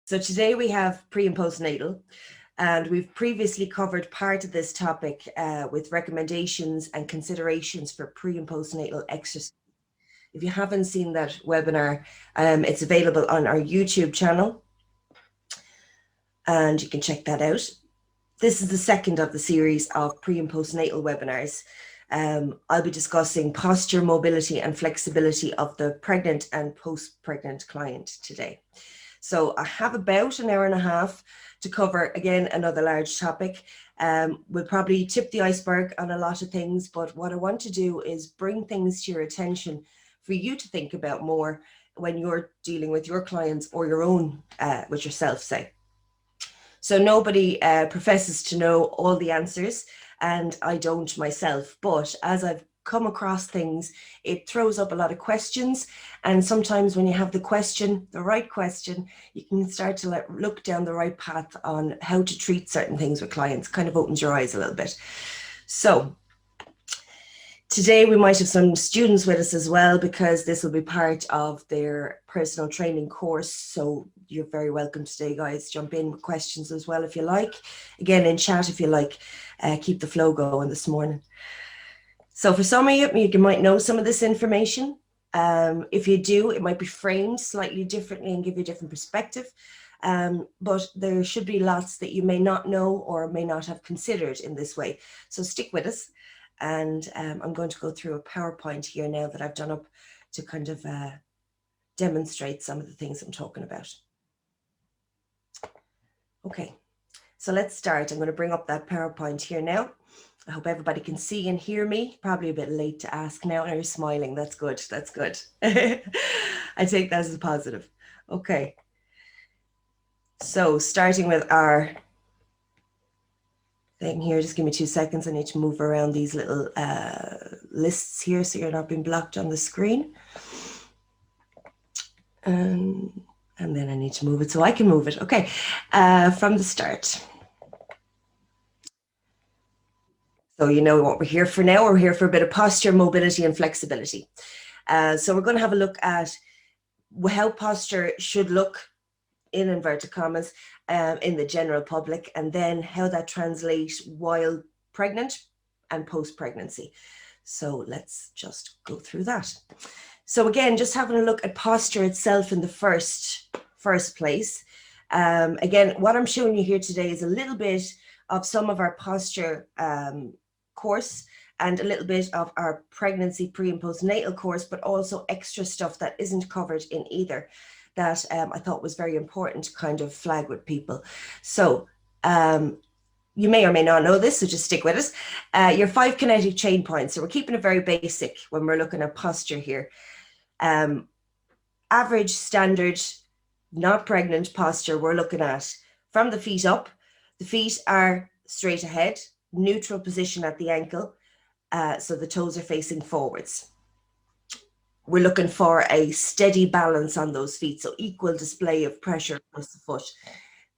So today we have pre and postnatal, and we've previously covered part of this topic with recommendations and considerations for pre and postnatal exercise. If you haven't seen that webinar, it's available on our YouTube channel, and you can check that out. This is the second of the series of pre and postnatal webinars. I'll be discussing posture, mobility, and flexibility of the pregnant and post-pregnant client today. So I have about an hour and a half to cover, again, another large topic. We'll probably tip the iceberg on a lot of things, but what I want to do is bring things to your attention for you to think about more when you're dealing with your clients or your own, with yourself, say. So nobody professes to know all the answers, and I don't myself, but as I've come across things, it throws up a lot of questions, and sometimes when you have the question, the right question, you can start to look down the right path on how to treat certain things with clients. Kind of opens your eyes a little bit. So today we might have some students with us as well, because this will be part of their personal training course. So you're very welcome today, guys. Jump in with questions as well if you like. Again, in chat if you like. Keep the flow going this morning. So for some of you might know some of this information. If you do, it might be framed slightly differently and give you a different perspective. But there should be lots that you may not know or may not have considered in this way. So stick with us. And I'm going to go through a PowerPoint here now that I've done up to kind of demonstrate some of the things I'm talking about. Okay, so let's start. I'm going to bring up that PowerPoint here now. I hope everybody can see and hear me. Probably a bit late to ask now. And you're smiling. That's good. That's good. I take that as a positive. Okay. So starting with our thing here, just give me 2 seconds. I need to move around these little lists here so you're not being blocked on the screen. And then I need to move it so I can move it. Okay, from the start. So you know what we're here for now. We're here for a bit of posture, mobility, and flexibility. So we're going to have a look at how posture should look, in inverted commas, in the general public, and then how that translates while pregnant and post-pregnancy. So let's just go through that. So again, just having a look at posture itself in the first place. Again, what I'm showing you here today is a little bit of some of our posture course and a little bit of our pregnancy, pre and postnatal course, but also extra stuff that isn't covered in either that I thought was very important to kind of flag with people. So you may or may not know this, so just stick with us. Your 5 kinetic chain points. So we're keeping it very basic when we're looking at posture here. Average, standard, not pregnant posture, we're looking at from the feet up. The feet are straight ahead, neutral position at the ankle, so the toes are facing forwards. We're looking for a steady balance on those feet, so equal display of pressure across the foot.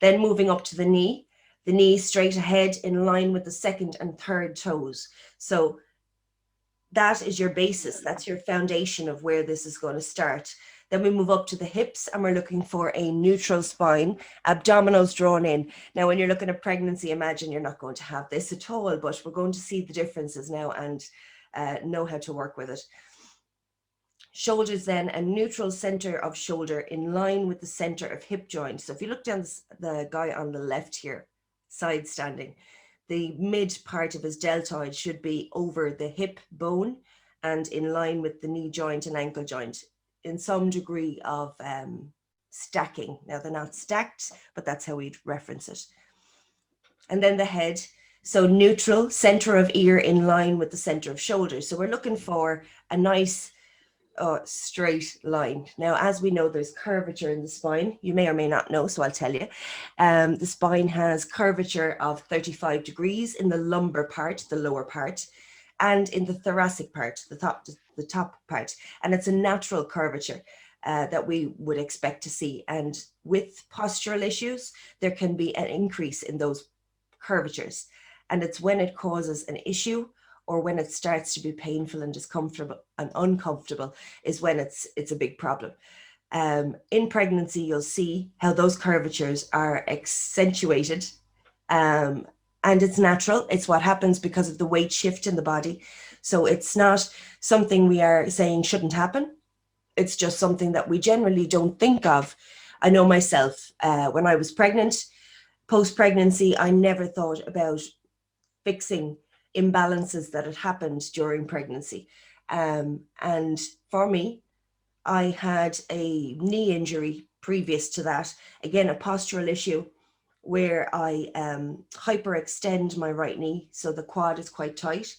Then moving up to the knee straight ahead in line with the second and third toes. So that is your basis, that's your foundation of where this is going to start. Then we move up to the hips and we're looking for a neutral spine, abdominals drawn in. Now, when you're looking at pregnancy, imagine you're not going to have this at all, but we're going to see the differences now and know how to work with it. Shoulders then, a neutral center of shoulder in line with the center of hip joint. So if you look down the guy on the left here, side standing, the mid part of his deltoid should be over the hip bone and in line with the knee joint and ankle joint in some degree of stacking. Now they're not stacked, but that's how we'd reference it. And then the head, so neutral, center of ear in line with the center of shoulder. So we're looking for a nice straight line. Now, as we know, there's curvature in the spine. You may or may not know, so I'll tell you. The spine has curvature of 35 degrees in the lumbar part, the lower part, and in the thoracic part, the top part. And it's a natural curvature that we would expect to see. And with postural issues, there can be an increase in those curvatures. And it's when it causes an issue or when it starts to be painful and discomfortable and uncomfortable is when it's a big problem. In pregnancy, you'll see how those curvatures are accentuated. And it's natural. It's what happens because of the weight shift in the body. So it's not something we are saying shouldn't happen. It's just something that we generally don't think of. I know myself, when I was pregnant, post-pregnancy, I never thought about fixing imbalances that had happened during pregnancy. And for me, I had a knee injury previous to that. Again, a postural issue where I hyperextend my right knee, so the quad is quite tight.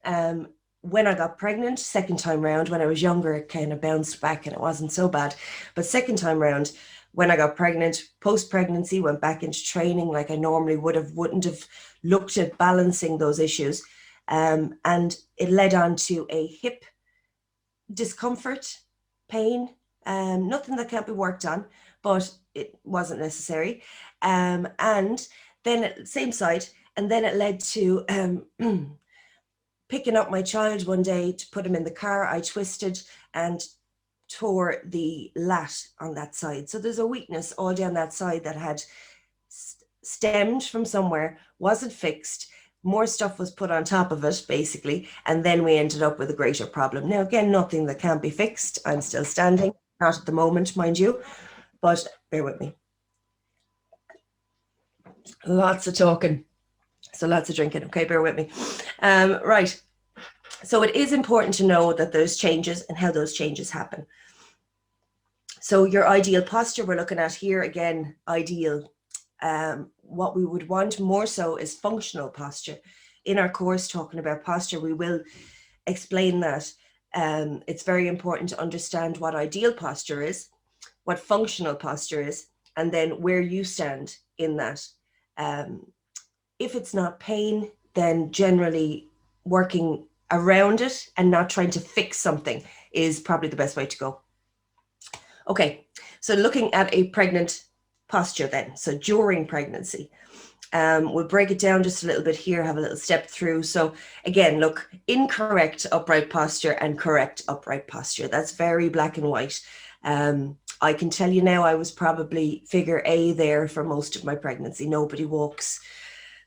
When I got pregnant, second time round, when I was younger, it kind of bounced back and it wasn't so bad. But second time round, when I got pregnant, post-pregnancy, went back into training like I normally wouldn't have looked at balancing those issues. And it led on to a hip discomfort, pain, nothing that can't be worked on, but it wasn't necessary. And then same side, and then it led to picking up my child one day to put him in the car. I twisted and tore the lat on that side. So there's a weakness all down that side that had stemmed from somewhere, wasn't fixed. More stuff was put on top of it, basically, and then we ended up with a greater problem. Now, again, nothing that can't be fixed. I'm still standing, not at the moment, mind you, but bear with me. Lots of talking, so lots of drinking. Okay, bear with me. Right. So it is important to know that there's changes and how those changes happen. So your ideal posture we're looking at here, again, ideal. What we would want more so is functional posture. In our course talking about posture, we will explain that. It's very important to understand what ideal posture is, what functional posture is, and then where you stand in that. If it's not pain, then generally working around it and not trying to fix something is probably the best way to go. Okay, so looking at a pregnant posture then, so during pregnancy, we'll break it down just a little bit here, have a little step through. So again, look, incorrect upright posture and correct upright posture. That's very black and white. I can tell you now, I was probably figure A there for most of my pregnancy. Nobody walks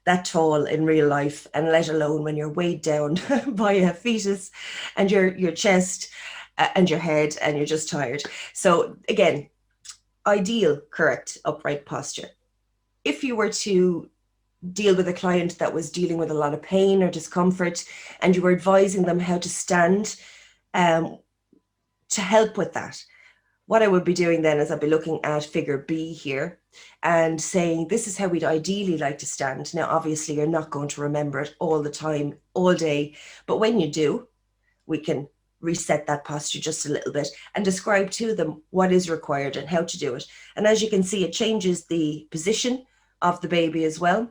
that tall in real life, and let alone when you're weighed down by a fetus and your chest and your head and you're just tired. So again, ideal correct upright posture. If you were to deal with a client that was dealing with a lot of pain or discomfort and you were advising them how to stand to help with that, what I would be doing then is I'd be looking at figure B here and saying, this is how we'd ideally like to stand. Now, obviously, you're not going to remember it all the time, all day. But when you do, we can reset that posture just a little bit and describe to them what is required and how to do it. And as you can see, it changes the position of the baby as well.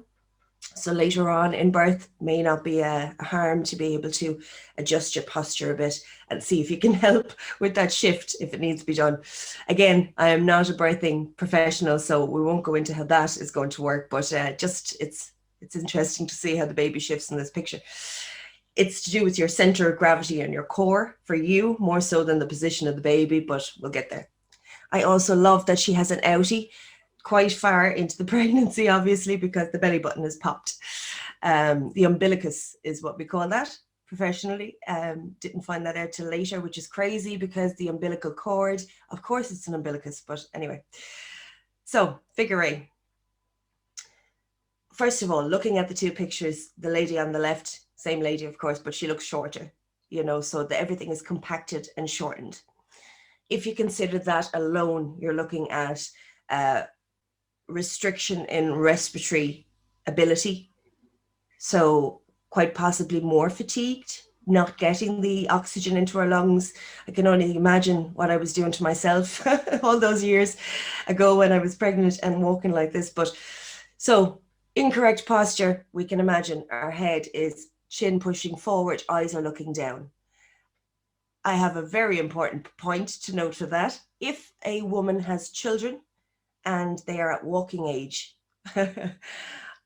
So later on in birth may not be a harm to be able to adjust your posture a bit and see if you can help with that shift if it needs to be done. Again, I am not a birthing professional, so we won't go into how that is going to work, but just it's interesting to see how the baby shifts in this picture. It's to do with your center of gravity and your core for you, more so than the position of the baby, but we'll get there. I also love that she has an outie quite far into the pregnancy, obviously, because the belly button is popped. The umbilicus is what we call that professionally. Didn't find that out till later, which is crazy because the umbilical cord, of course it's an umbilicus, but anyway. So figure A. First of all, looking at the two pictures, the lady on the left, same lady, of course, but she looks shorter, you know, so everything is compacted and shortened. If you consider that alone, you're looking at restriction in respiratory ability, so quite possibly more fatigued, not getting the oxygen into our lungs. I can only imagine what I was doing to myself all those years ago when I was pregnant and walking like this. But so incorrect posture, we can imagine our head is chin pushing forward, eyes are looking down. I have a very important point to note for that. If a woman has children and they are at walking age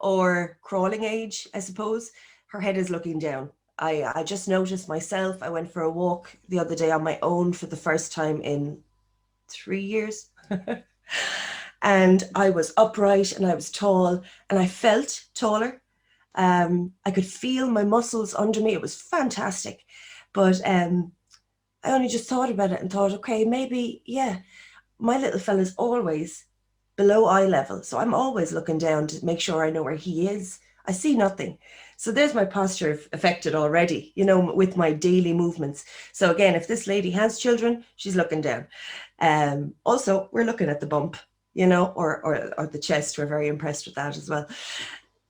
or crawling age, I suppose, her head is looking down. I just noticed myself, I went for a walk the other day on my own for the first time in 3 years. And I was upright and I was tall and I felt taller. I could feel my muscles under me. It was fantastic. But I only just thought about it and thought, okay, maybe, yeah, my little fella's always below eye level. So I'm always looking down to make sure I know where he is. I see nothing. So there's my posture affected already, you know, with my daily movements. So again, if this lady has children, she's looking down. Also, we're looking at the bump, you know, or the chest. We're very impressed with that as well.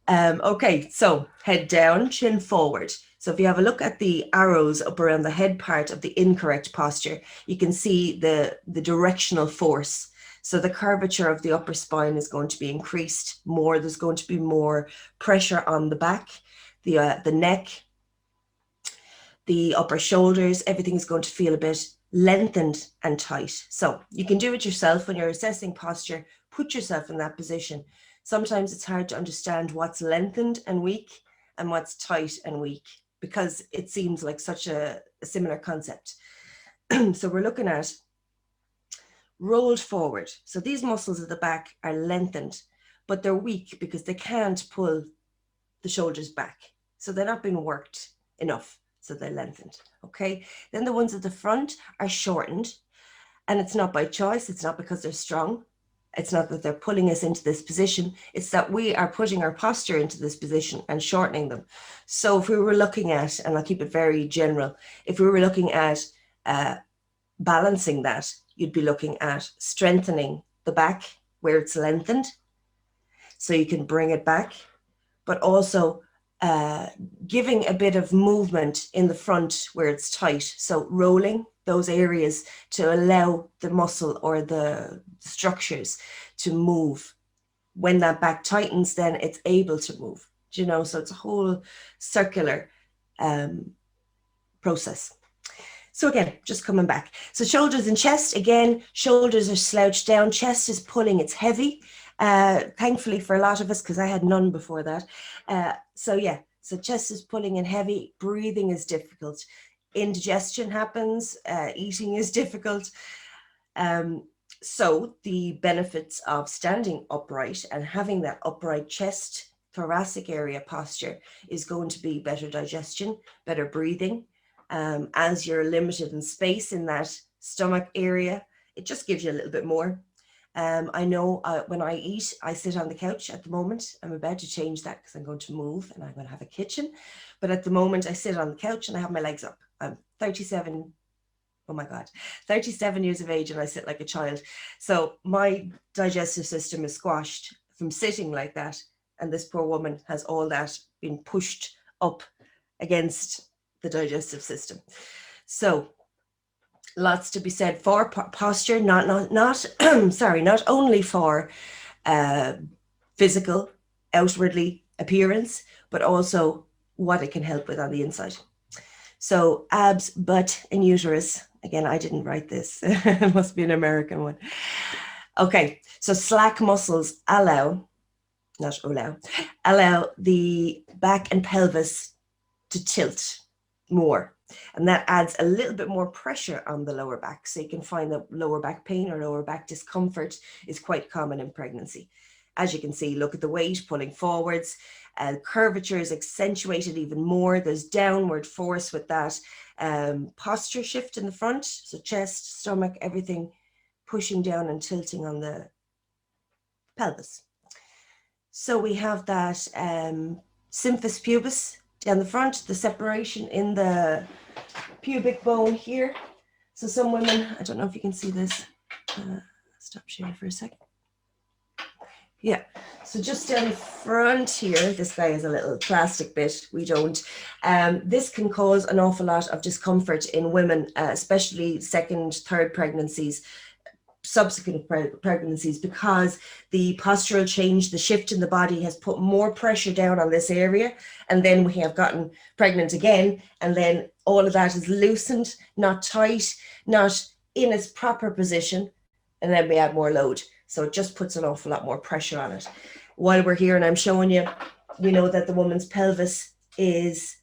Okay, so head down, chin forward. So if you have a look at the arrows up around the head part of the incorrect posture, you can see the directional force. So the curvature of the upper spine is going to be increased more. There's going to be more pressure on the back, the neck, the upper shoulders. Everything is going to feel a bit lengthened and tight. So you can do it yourself when you're assessing posture. Put yourself in that position. Sometimes it's hard to understand what's lengthened and weak and what's tight and weak because it seems like such a similar concept. So we're looking at rolled forward. So these muscles at the back are lengthened, but they're weak because they can't pull the shoulders back. So they're not being worked enough. So they're lengthened. Okay. Then the ones at the front are shortened, and it's not by choice. It's not because they're strong. It's not that they're pulling us into this position. It's that we are putting our posture into this position and shortening them. So if we were looking at, and I'll keep it very general, if we were looking at balancing that, you'd be looking at strengthening the back where it's lengthened, so you can bring it back, but also giving a bit of movement in the front where it's tight. So rolling those areas to allow the muscle or the structures to move. When that back tightens, then it's able to move, you know, so it's a whole circular process. So again, just coming back. So shoulders and chest, again, shoulders are slouched down, chest is pulling, it's heavy. Thankfully for a lot of us, because I had none before that. So yeah, so chest is pulling and heavy, breathing is difficult. Indigestion happens, eating is difficult. So the benefits of standing upright and having that upright chest, thoracic area posture is going to be better digestion, better breathing. As you're limited in space in that stomach area, it just gives you a little bit more. I know when I eat, I sit on the couch at the moment. I'm about to change that because I'm going to move and I'm going to have a kitchen. But at the moment, I sit on the couch and I have my legs up. I'm 37. Oh my God, 37 years of age and I sit like a child. So my digestive system is squashed from sitting like that. And this poor woman has all that been pushed up against the digestive system. So lots to be said for posture, not only for physical, outwardly appearance, but also what it can help with on the inside. So abs, butt, and uterus. Again, I didn't write this. It must be an American one. Okay, so slack muscles allow the back and pelvis to tilt more. And that adds a little bit more pressure on the lower back. So you can find that lower back pain or lower back discomfort is quite common in pregnancy. As you can see, look at the weight pulling forwards. Curvature is accentuated even more. There's downward force with that posture shift in the front. So chest, stomach, everything pushing down and tilting on the pelvis. So we have that symphysis pubis down the front, the separation in the pubic bone here. So some women, I don't know if you can see this. Stop sharing for a second. Yeah, so just down the front here, this guy has a little plastic bit, we don't. This can cause an awful lot of discomfort in women, especially second, third pregnancies, subsequent pregnancies, because the postural change, the shift in the body has put more pressure down on this area, and then we have gotten pregnant again, and then all of that is loosened, not tight, not in its proper position, and then we add more load. So it just puts an awful lot more pressure on it. While we're here and I'm showing you, we know that the woman's pelvis is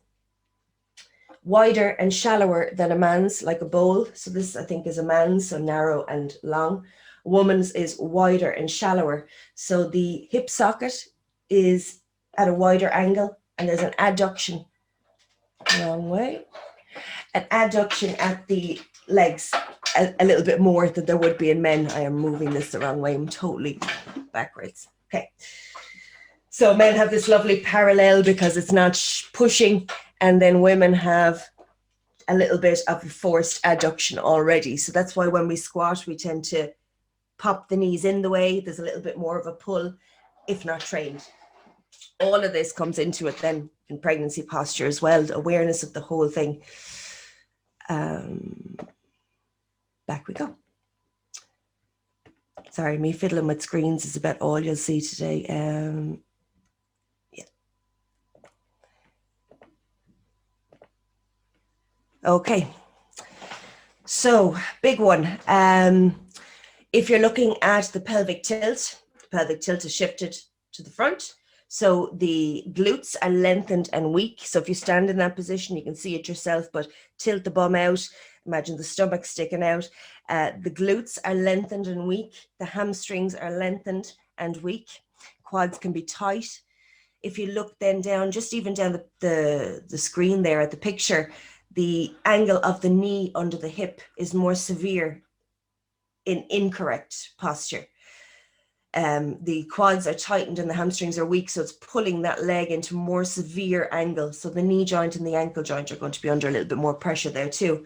wider and shallower than a man's, like a bowl. So this, I think, is a man's, so narrow and long. A woman's is wider and shallower. So the hip socket is at a wider angle, and there's an adduction, wrong way, an adduction at the legs a little bit more than there would be in men. I am moving this the wrong way. I'm totally backwards. Okay. So men have this lovely parallel because it's not pushing, and then women have a little bit of a forced adduction already. So that's why when we squat, we tend to pop the knees in the way. There's a little bit more of a pull if not trained. All of this comes into it then in pregnancy posture as well, the awareness of the whole thing. Back we go. Sorry, me fiddling with screens is about all you'll see today. Yeah. Okay. So, big one. If you're looking at the pelvic tilt is shifted to the front. So the glutes are lengthened and weak. So if you stand in that position, you can see it yourself, but tilt the bum out. Imagine the stomach sticking out. The glutes are lengthened and weak. The hamstrings are lengthened and weak. Quads can be tight. If you look then down, just even down the screen there at the picture, the angle of the knee under the hip is more severe in incorrect posture. The quads are tightened and the hamstrings are weak, so it's pulling that leg into more severe angle. So the knee joint and the ankle joint are going to be under a little bit more pressure there too.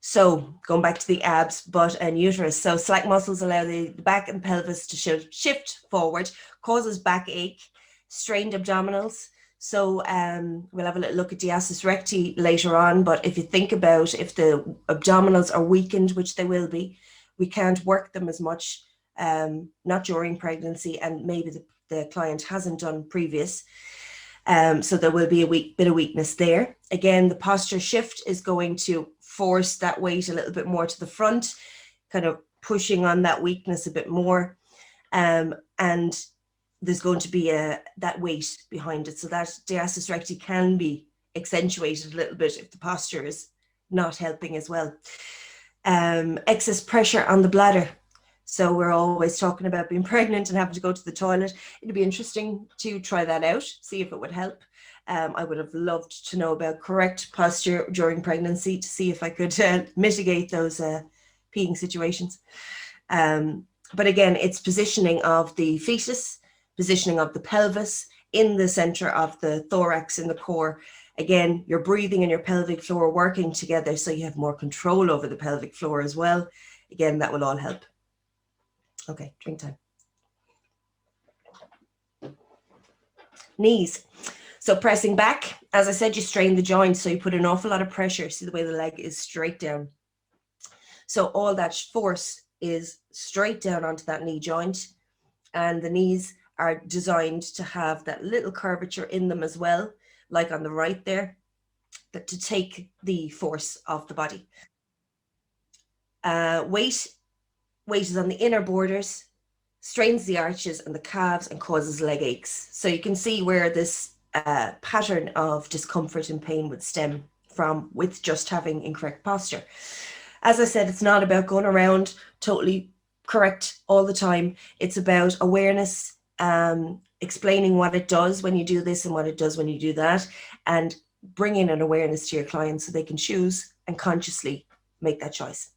So going back to the abs, butt and uterus. So slack muscles allow the back and pelvis to shift forward, causes backache, strained abdominals. So we'll have a little look at diastasis recti later on, but if you think about if the abdominals are weakened, which they will be, we can't work them as much, not during pregnancy, and maybe the client hasn't done previous. So there will be a bit of weakness there. Again, the posture shift is going to force that weight a little bit more to the front, kind of pushing on that weakness a bit more. And there's going to be that weight behind it. So that diastasis recti can be accentuated a little bit if the posture is not helping as well. Excess pressure on the bladder. So we're always talking about being pregnant and having to go to the toilet. It'd be interesting to try that out, see if it would help. I would have loved to know about correct posture during pregnancy to see if I could mitigate those peeing situations. But again, it's positioning of the fetus, positioning of the pelvis in the center of the thorax in the core. Again, your breathing and your pelvic floor working together so you have more control over the pelvic floor as well. Again, that will all help. Okay, drink time. Knees. So pressing back, as I said, you strain the joints, so you put an awful lot of pressure. See the way the leg is straight down. So all that force is straight down onto that knee joint, and the knees are designed to have that little curvature in them as well, like on the right there, that to take the force off the body. Weight is on the inner borders, strains the arches and the calves and causes leg aches. So you can see where this pattern of discomfort and pain would stem from with just having incorrect posture. As I said, it's not about going around totally correct all the time. It's about awareness, explaining what it does when you do this and what it does when you do that, and bringing an awareness to your clients so they can choose and consciously make that choice.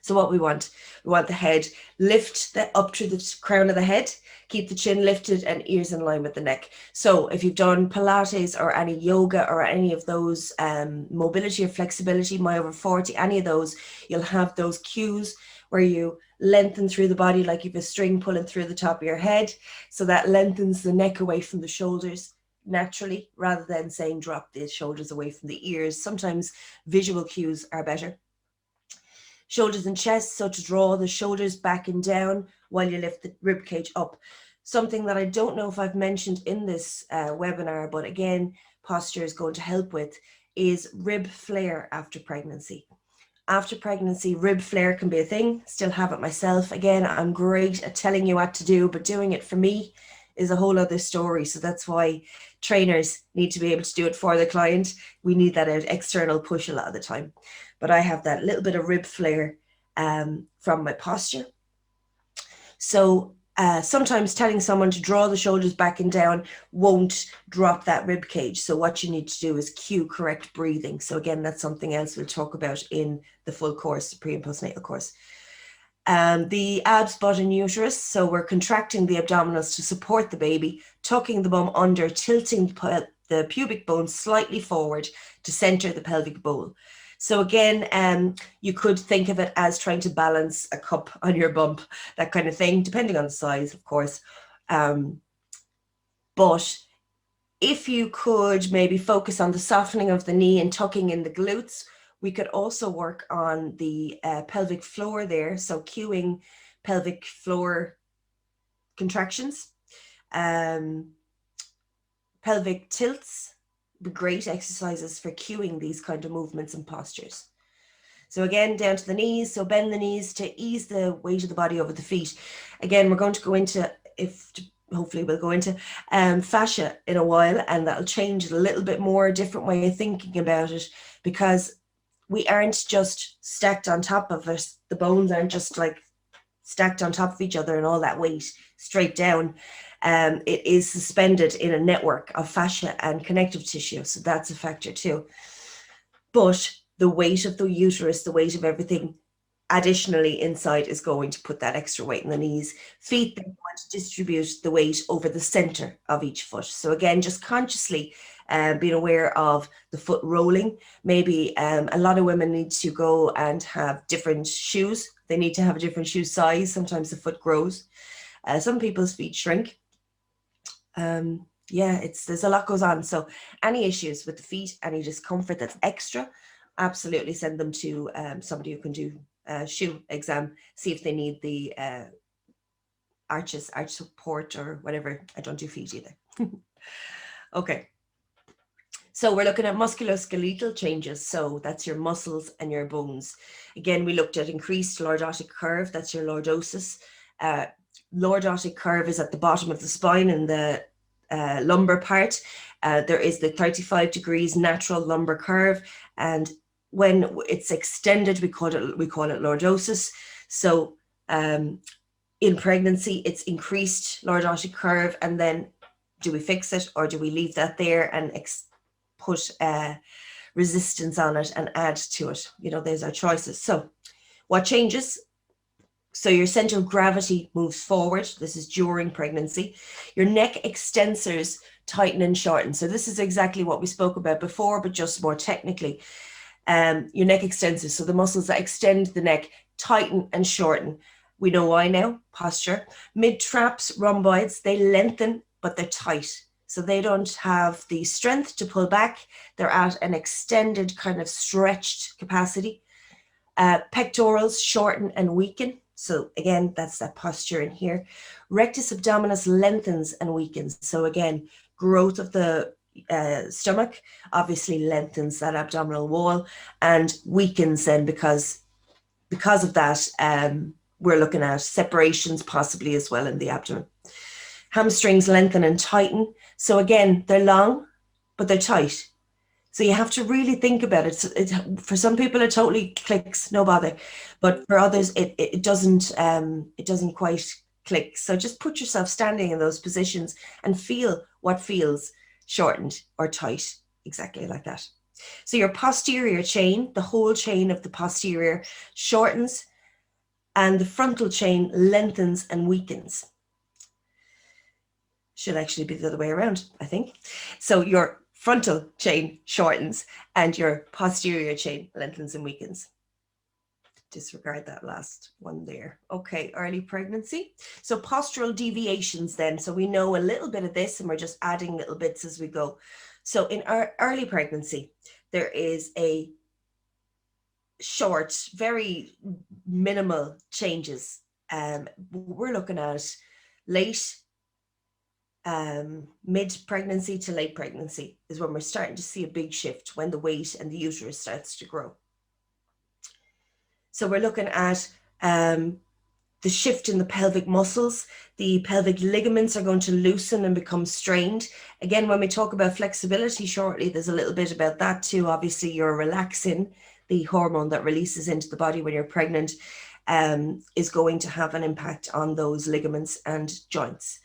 So what we want the head, lift up to the crown of the head, keep the chin lifted and ears in line with the neck. So if you've done Pilates or any yoga or any of those mobility or flexibility, my over 40, any of those, you'll have those cues where you lengthen through the body like you have a string pulling through the top of your head. So that lengthens the neck away from the shoulders naturally, rather than saying drop the shoulders away from the ears. Sometimes visual cues are better. Shoulders and chest, so to draw the shoulders back and down while you lift the rib cage up. Something that I don't know if I've mentioned in this webinar, but again, posture is going to help with, is rib flare after pregnancy. After pregnancy, rib flare can be a thing. Still have it myself. Again, I'm great at telling you what to do, but doing it for me is a whole other story. So that's why trainers need to be able to do it for the client. We need that external push a lot of the time. But I have that little bit of rib flare from my posture. So sometimes telling someone to draw the shoulders back and down won't drop that rib cage. So what you need to do is cue correct breathing. So again, that's something else we'll talk about in the full course, the pre and postnatal course. The abs, butt and uterus. So we're contracting the abdominals to support the baby, tucking the bum under, tilting the pubic bone slightly forward to center the pelvic bowl. So again, you could think of it as trying to balance a cup on your bump, that kind of thing, depending on the size, of course. But if you could maybe focus on the softening of the knee and tucking in the glutes, we could also work on the pelvic floor there. So cueing pelvic floor contractions, pelvic tilts, great exercises for cueing these kind of movements and postures. So again, down to the knees. So bend the knees to ease the weight of the body over the feet. Again, we're going to go into, hopefully we'll go into fascia in a while, and that'll change it a little bit more, a different way of thinking about it, because we aren't just stacked on top of it. The bones aren't just like stacked on top of each other and all that weight straight down. It is suspended in a network of fascia and connective tissue. So that's a factor too. But the weight of the uterus, the weight of everything additionally inside is going to put that extra weight in the knees. Feet then want to distribute the weight over the center of each foot. So again, just consciously being aware of the foot rolling. Maybe a lot of women need to go and have different shoes. They need to have a different shoe size. Sometimes the foot grows. Some people's feet shrink. Yeah, there's a lot goes on. So any issues with the feet, any discomfort that's extra, absolutely send them to somebody who can do shoe exam, see if they need the arch support or whatever. I don't do feet either. Okay. So we're looking at musculoskeletal changes. So that's your muscles and your bones. Again, we looked at increased lordotic curve. That's your lordosis. Lordotic curve is at the bottom of the spine in the lumbar part. There is the 35 degrees natural lumbar curve, and when it's extended, we call it lordosis. So in pregnancy, it's increased lordotic curve, and then do we fix it or do we leave that there and put resistance on it and add to it? You know, there's our choices. So what changes? So your center of gravity moves forward. This is during pregnancy. Your neck extensors tighten and shorten. So this is exactly what we spoke about before, but just more technically. Your neck extensors, so the muscles that extend the neck, tighten and shorten. We know why now. Posture. Mid-traps, rhomboids, they lengthen, but they're tight. So they don't have the strength to pull back. They're at an extended kind of stretched capacity. Pectorals shorten and weaken. So again, that's that posture in here. Rectus abdominis lengthens and weakens. So again, growth of the stomach obviously lengthens that abdominal wall and weakens then because of that. We're looking at separations possibly as well in the abdomen. Hamstrings lengthen and tighten. So again, they're long, but they're tight. So you have to really think about it. For some people, it totally clicks, no bother. But for others, it doesn't quite click. So just put yourself standing in those positions and feel what feels shortened or tight, exactly like that. So your posterior chain, the whole chain of the posterior, shortens, and the frontal chain lengthens and weakens. Should actually be the other way around, I think. So your frontal chain shortens and your posterior chain lengthens and weakens. Disregard that last one there. Okay, early pregnancy. So postural deviations then. So we know a little bit of this and we're just adding little bits as we go. So in our early pregnancy, there is a short, very minimal changes. We're looking at late mid-pregnancy to late pregnancy is when we're starting to see a big shift, when the weight and the uterus starts to grow. So we're looking at the the shift in the pelvic muscles. The pelvic ligaments are going to loosen and become strained. Again, when we talk about flexibility shortly, there's a little bit about that too. Obviously, you're relaxing. The hormone that releases into the body when you're pregnant is going to have an impact on those ligaments and joints.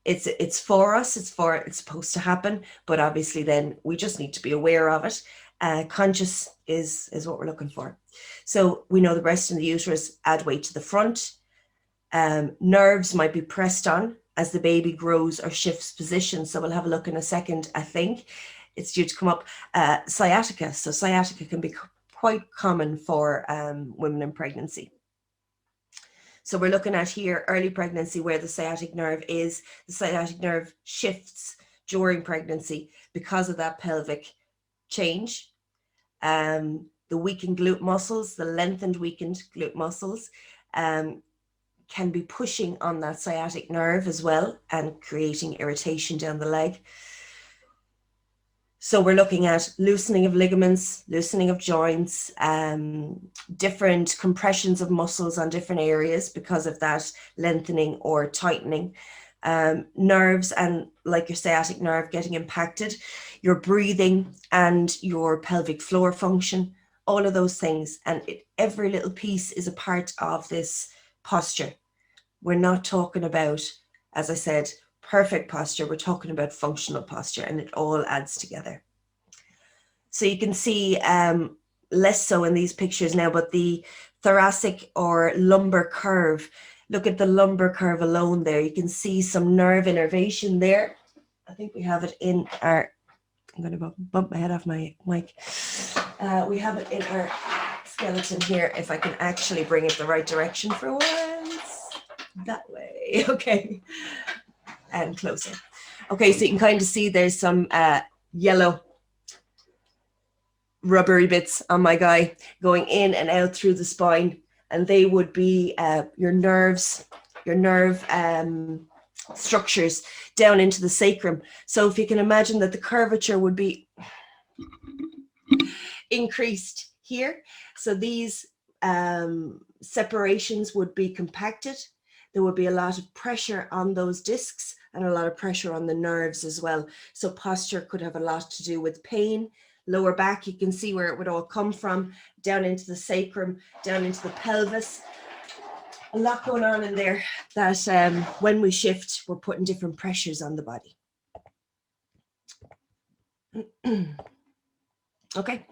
It's for us, it's supposed to happen, but obviously then we just need to be aware of it. Conscious is what we're looking for. So we know the breast and the uterus add weight to the front. Nerves might be pressed on as the baby grows or shifts position. So we'll have a look in a second. I think it's due to come up. Sciatica. So sciatica can be quite common for women in pregnancy. So we're looking at here early pregnancy where the sciatic nerve is. The sciatic nerve shifts during pregnancy because of that pelvic change. The weakened glute muscles, the lengthened weakened glute muscles can be pushing on that sciatic nerve as well and creating irritation down the leg. So we're looking at loosening of ligaments, loosening of joints, different compressions of muscles on different areas because of that lengthening or tightening. Nerves and like your sciatic nerve getting impacted, your breathing and your pelvic floor function, all of those things. And every little piece is a part of this posture. We're not talking about, as I said, perfect posture. We're talking about functional posture, and it all adds together. So you can see less so in these pictures now, but the thoracic or lumbar curve, look at the lumbar curve alone there. You can see some nerve innervation there. I think we have it in our, I'm going to bump my head off my mic. We have it in our skeleton here, if I can actually bring it the right direction for once. That way, okay. And closer. Okay, so you can kind of see there's some yellow rubbery bits on my guy going in and out through the spine, and they would be your nerves, your nerve structures down into the sacrum. So if you can imagine that the curvature would be increased here, so these separations would be compacted. There would be a lot of pressure on those discs and a lot of pressure on the nerves as well. So posture could have a lot to do with pain. Lower back, you can see where it would all come from, down into the sacrum, down into the pelvis. A lot going on in there that when we shift, we're putting different pressures on the body. Okay.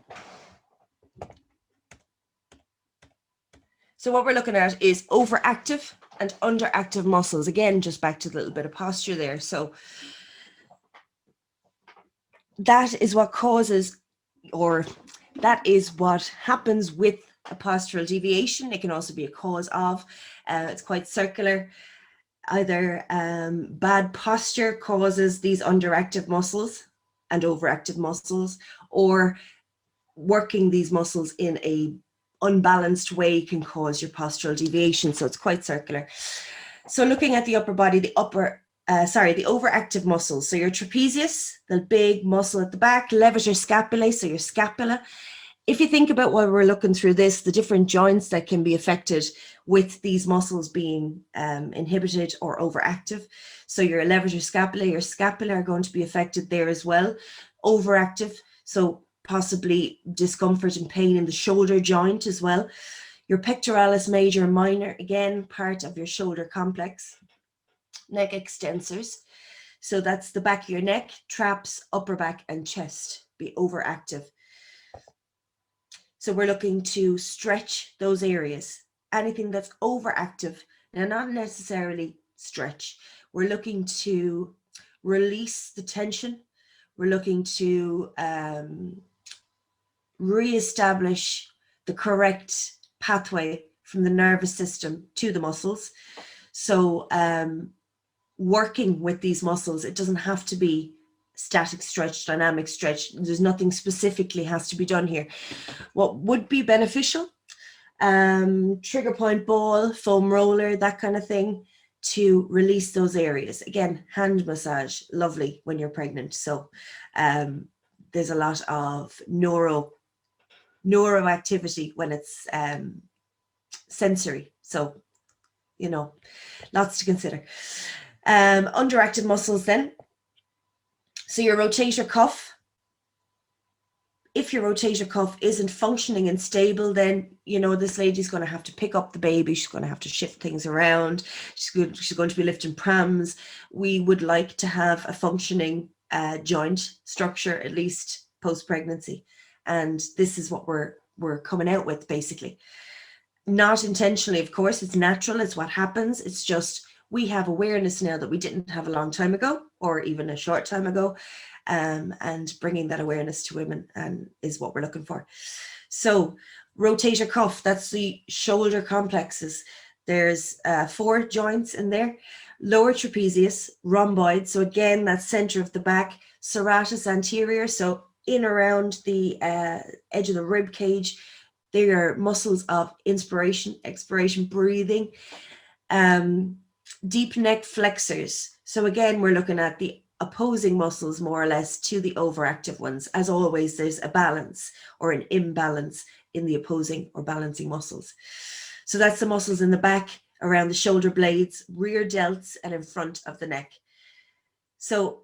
So what we're looking at is overactive and underactive muscles. Again, just back to the little bit of posture there. So that is what causes, or that is what happens with a postural deviation. It can also be a cause of, it's quite circular. Either bad posture causes these underactive muscles and overactive muscles, or working these muscles in a unbalanced way can cause your postural deviation. So it's quite circular. So looking at the upper body, the overactive muscles. So your trapezius, the big muscle at the back, levator scapulae, so your scapula. If you think about while we're looking through this, the different joints that can be affected with these muscles being inhibited or overactive. So your levator scapulae, your scapula are going to be affected there as well. Overactive, so possibly discomfort and pain in the shoulder joint as well. Your pectoralis major and minor, again, part of your shoulder complex. Neck extensors. So that's the back of your neck, traps, upper back, and chest be overactive. So we're looking to stretch those areas. Anything that's overactive, now not necessarily stretch. We're looking to release the tension. We're looking to reestablish the correct pathway from the nervous system to the muscles. So working with these muscles, it doesn't have to be static stretch, dynamic stretch. There's nothing specifically has to be done here. What would be beneficial, trigger point ball, foam roller, that kind of thing, to release those areas. Again, hand massage, lovely when you're pregnant. So there's a lot of neuroactivity when it's sensory. So you know, lots to consider. Underactive muscles then. So your rotator cuff, if your rotator cuff isn't functioning and stable, then, you know, this lady's going to have to pick up the baby. She's going to have to shift things around. She's going to be lifting prams. We would like to have a functioning joint structure, at least post-pregnancy. And this is what we're coming out with, basically. Not intentionally, of course. It's natural. It's what happens. It's just we have awareness now that we didn't have a long time ago, or even a short time ago. And bringing that awareness to women is what we're looking for. So rotator cuff, that's the shoulder complexes. There's 4 joints in there. Lower trapezius, rhomboid. So again, that's center of the back. Serratus anterior, so in around the edge of the rib cage. They are muscles of inspiration, expiration, breathing. Deep neck flexors. So again, we're looking at the opposing muscles more or less to the overactive ones. As always, there's a balance or an imbalance in the opposing or balancing muscles. So that's the muscles in the back, around the shoulder blades, rear delts, and in front of the neck. So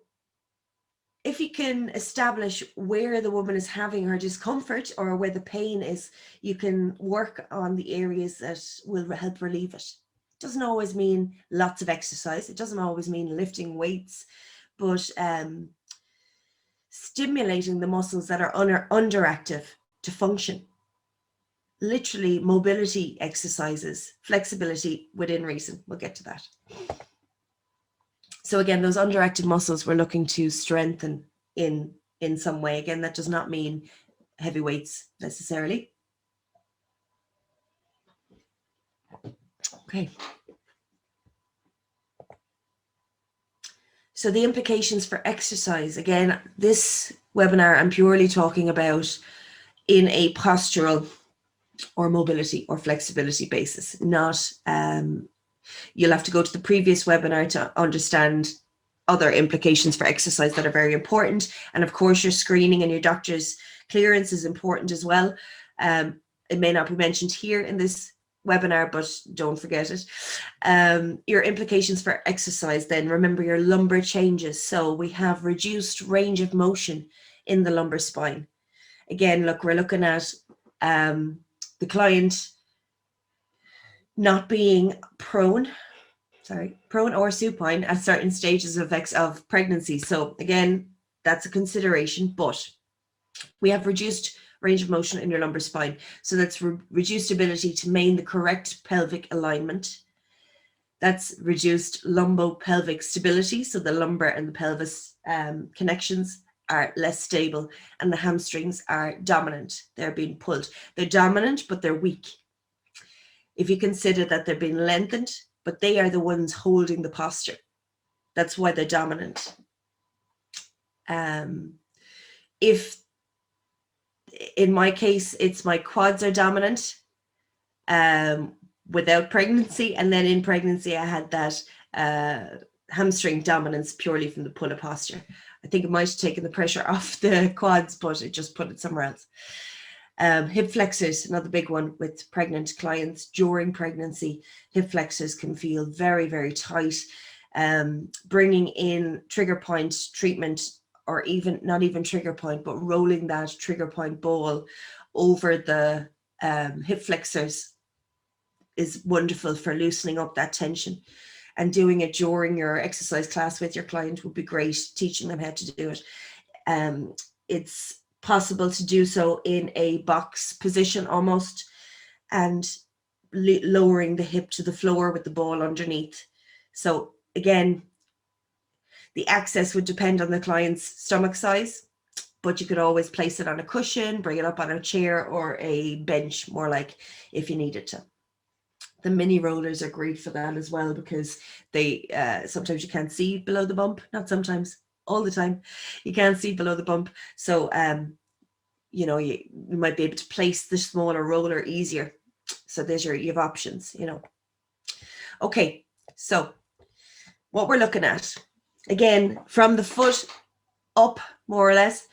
if you can establish where the woman is having her discomfort or where the pain is, you can work on the areas that will help relieve it. It doesn't always mean lots of exercise. It doesn't always mean lifting weights, but stimulating the muscles that are underactive to function. Literally mobility exercises, flexibility within reason. We'll get to that. So again, those underactive muscles we're looking to strengthen in some way. Again, that does not mean heavy weights necessarily. Okay. So the implications for exercise. Again, this webinar I'm purely talking about in a postural or mobility or flexibility basis, not you'll have to go to the previous webinar to understand other implications for exercise that are very important. And of course, your screening and your doctor's clearance is important as well. It may not be mentioned here in this webinar, but don't forget it. Your implications for exercise then, remember your lumbar changes. So we have reduced range of motion in the lumbar spine. Again, look, we're looking at the client not being prone or supine at certain stages of pregnancy. So again, that's a consideration, but we have reduced range of motion in your lumbar spine. So that's reduced ability to maintain the correct pelvic alignment. That's reduced lumbopelvic stability. So the lumbar and the pelvis connections are less stable, and the hamstrings are dominant. They're being pulled. They're dominant, but they're weak. If you consider that they're being lengthened, but they are the ones holding the posture. That's why they're dominant. If in my case, it's my quads are dominant without pregnancy, and then in pregnancy, I had that hamstring dominance purely from the pull-up posture. I think it might have taken the pressure off the quads, but it just put it somewhere else. Hip flexors, another big one with pregnant clients. During pregnancy, hip flexors can feel very, very tight. Bringing in trigger point treatment, or even not even trigger point, but rolling that trigger point ball over the hip flexors is wonderful for loosening up that tension. And doing it during your exercise class with your client would be great, teaching them how to do it. It's possible to do so in a box position almost, and lowering the hip to the floor with the ball underneath. So again, the access would depend on the client's stomach size, but you could always place it on a cushion, bring it up on a chair or a bench, more like, if you needed to. The mini rollers are great for that as well, because they sometimes you can't see below the bump. Not sometimes, all the time. You can't see below the bump. So, you know, you might be able to place the smaller roller easier. So there's you have options, you know. Okay, so what we're looking at, again, from the foot up, more or less,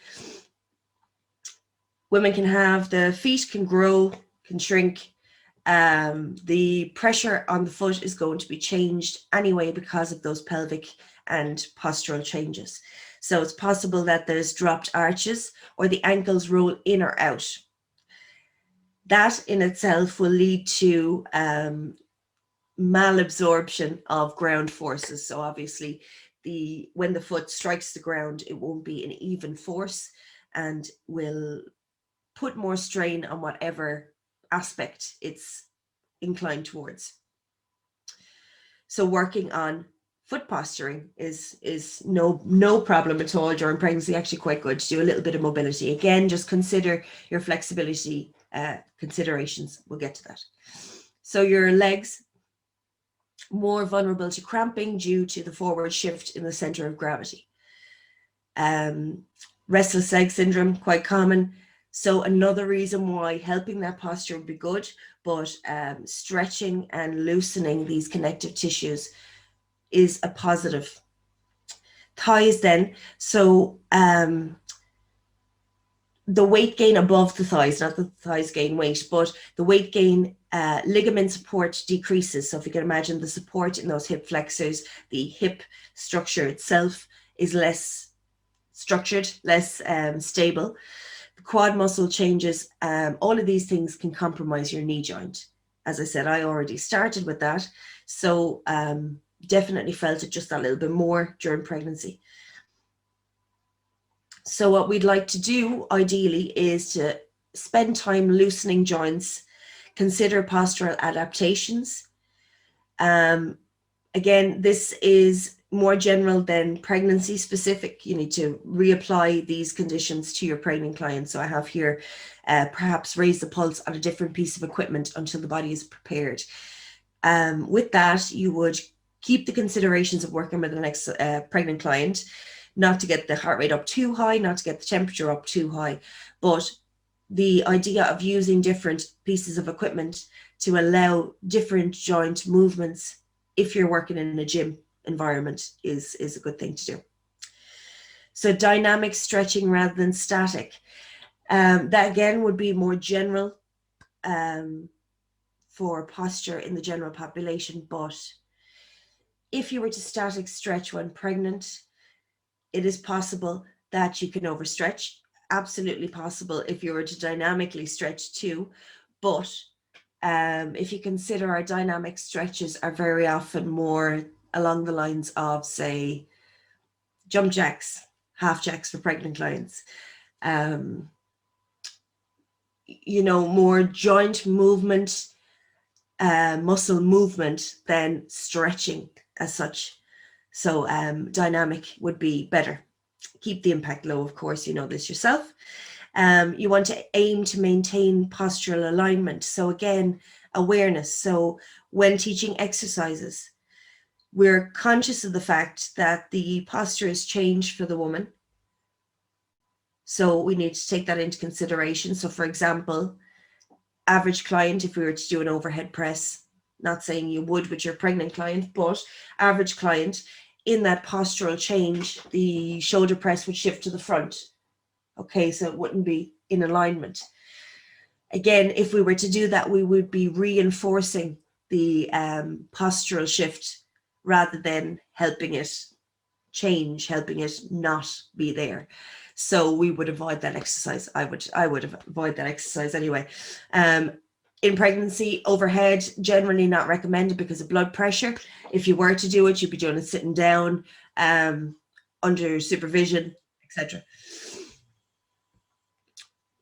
women can have, the feet can grow, can shrink, The pressure on the foot is going to be changed anyway because of those pelvic and postural changes. So it's possible that there's dropped arches or the ankles roll in or out. That in itself will lead to malabsorption of ground forces. So obviously when the foot strikes the ground, it won't be an even force and will put more strain on whatever aspect it's inclined towards. So working on foot posturing is no problem at all during pregnancy. Actually quite good to do a little bit of mobility. Again, just consider your flexibility considerations. We'll get to that. So your legs, more vulnerable to cramping due to the forward shift in the center of gravity. Restless leg syndrome, quite common. So another reason why helping that posture would be good, but stretching and loosening these connective tissues is a positive. Thighs then, so the weight gain above the thighs, not that the thighs gain weight, but the weight gain, ligament support decreases. So if you can imagine the support in those hip flexors, the hip structure itself is less structured, less stable. The quad muscle changes. All of these things can compromise your knee joint. As I said, I already started with that. So definitely felt it just a little bit more during pregnancy. So what we'd like to do ideally is to spend time loosening joints, consider postural adaptations. Again, this is more general than pregnancy specific. You need to reapply these conditions to your pregnant client. So I have here, perhaps raise the pulse on a different piece of equipment until the body is prepared. With that, you would keep the considerations of working with the next pregnant client, not to get the heart rate up too high, not to get the temperature up too high, but the idea of using different pieces of equipment to allow different joint movements if you're working in a gym environment is a good thing to do. So dynamic stretching rather than static. That again would be more general for posture in the general population, but if you were to static stretch when pregnant, it is possible that you can overstretch. Absolutely possible if you were to dynamically stretch too. But if you consider our dynamic stretches are very often more along the lines of, say, jump jacks, half jacks for pregnant clients, more joint movement, muscle movement than stretching as such. So dynamic would be better. Keep the impact low, of course, you know this yourself. You want to aim to maintain postural alignment. So again, awareness. So when teaching exercises, we're conscious of the fact that the posture has changed for the woman. So we need to take that into consideration. So for example, average client, if we were to do an overhead press, not saying you would with your pregnant client, but average client, in that postural change, the shoulder press would shift to the front. Okay, so it wouldn't be in alignment. Again, if we were to do that, we would be reinforcing the postural shift rather than helping it change, helping it not be there. So we would avoid that exercise. I would avoid that exercise anyway. In pregnancy, overhead, generally not recommended because of blood pressure. If you were to do it, you'd be doing it sitting down, under supervision, etc.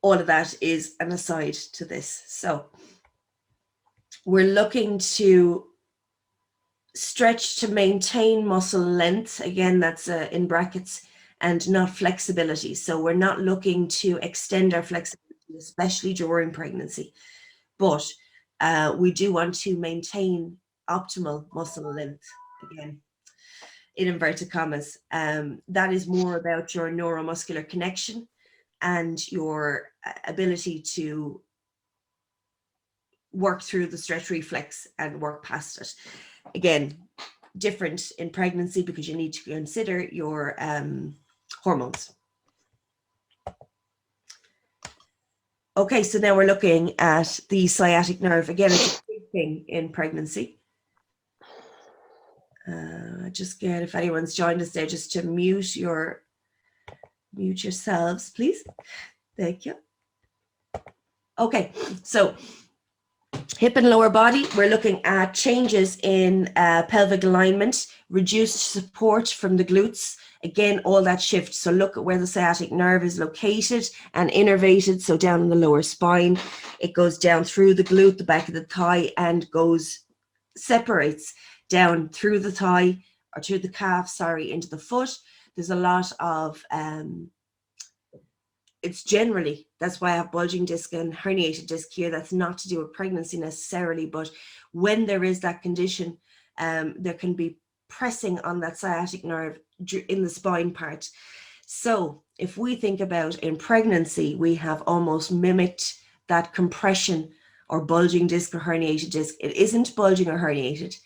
All of that is an aside to this. So we're looking to stretch to maintain muscle length. Again, that's in brackets, and not flexibility. So we're not looking to extend our flexibility, especially during pregnancy. But we do want to maintain optimal muscle length, again, in inverted commas. That is more about your neuromuscular connection and your ability to work through the stretch reflex and work past it. Again, different in pregnancy because you need to consider your hormones. Okay, so now we're looking at the sciatic nerve. Again, it's a big thing in pregnancy. Just get, if anyone's joined us there, just to mute yourselves, please. Thank you. Okay, so hip and lower body, we're looking at changes in pelvic alignment, reduced support from the glutes. Again, all that shift. So look at where the sciatic nerve is located and innervated. So down in the lower spine, it goes down through the glute, the back of the thigh, and separates down through the thigh or through the calf, sorry, into the foot. There's a lot of it's generally, that's why I have bulging disc and herniated disc here. That's not to do with pregnancy necessarily, but when there is that condition, there can be pressing on that sciatic nerve in the spine part. So if we think about in pregnancy, we have almost mimicked that compression or bulging disc or herniated disc. It isn't bulging or herniated,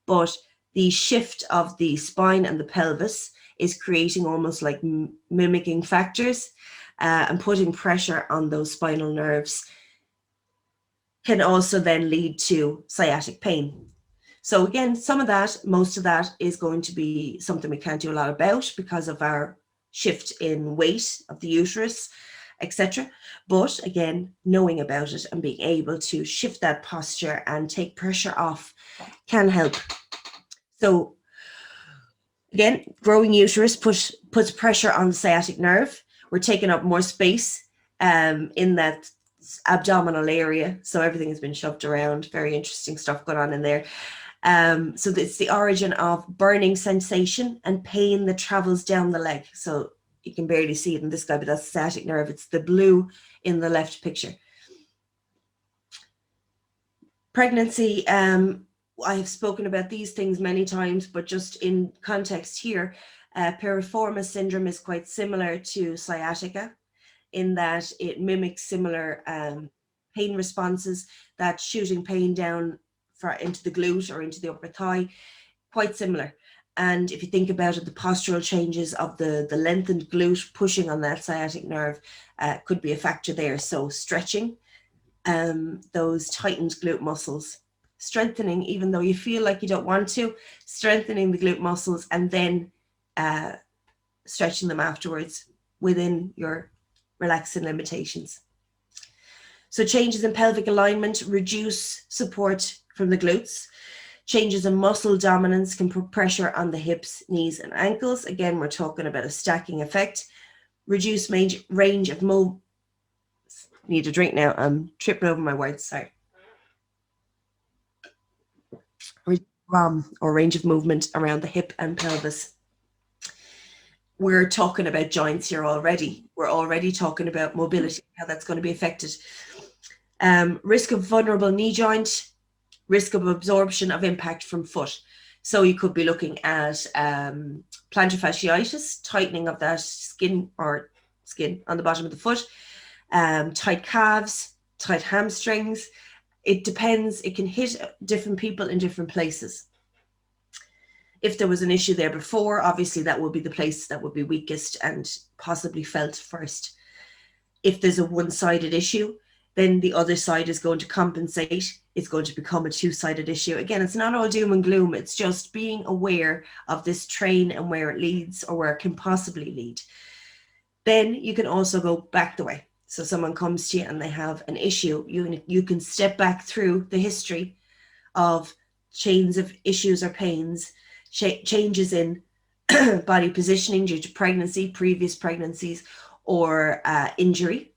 but the shift of the spine and the pelvis is creating almost like mimicking factors. And putting pressure on those spinal nerves can also then lead to sciatic pain. So again, some of that, most of that is going to be something we can't do a lot about because of our shift in weight of the uterus, etc. But again, knowing about it and being able to shift that posture and take pressure off can help. So again, growing uterus puts pressure on the sciatic nerve. We're taking up more space in that abdominal area. So everything has been shoved around. Very interesting stuff going on in there. So it's the origin of burning sensation and pain that travels down the leg. So you can barely see it in this guy, but that's the sciatic nerve. It's the blue in the left picture. Pregnancy, I have spoken about these things many times, but just in context here, Piriformis Syndrome is quite similar to sciatica in that it mimics similar pain responses, that shooting pain down into the glute or into the upper thigh, quite similar. And if you think about it, the postural changes of the lengthened glute pushing on that sciatic nerve could be a factor there. So stretching those tightened glute muscles, strengthening, even though you feel like you don't want to, strengthening the glute muscles and then stretching them afterwards within your relaxing limitations. So changes in pelvic alignment reduce support from the glutes. Changes in muscle dominance can put pressure on the hips, knees, and ankles. Again, we're talking about a stacking effect. Reduce range of movement. Need a drink now. I'm tripping over my words, sorry. Or range of movement around the hip and pelvis. We're talking about joints here already. We're already talking about mobility, how that's going to be affected. Risk of vulnerable knee joint, risk of absorption of impact from foot. So you could be looking at plantar fasciitis, tightening of that skin on the bottom of the foot, tight calves, tight hamstrings. It depends. It can hit different people in different places. If there was an issue there before, obviously that would be the place that would be weakest and possibly felt first. If there's a one-sided issue, then the other side is going to compensate. It's going to become a two-sided issue. Again, it's not all doom and gloom. It's just being aware of this train and where it leads or where it can possibly lead. Then you can also go back the way. So someone comes to you and they have an issue. You can step back through the history of chains of issues or pains, changes in body positioning due to pregnancy, previous pregnancies, or injury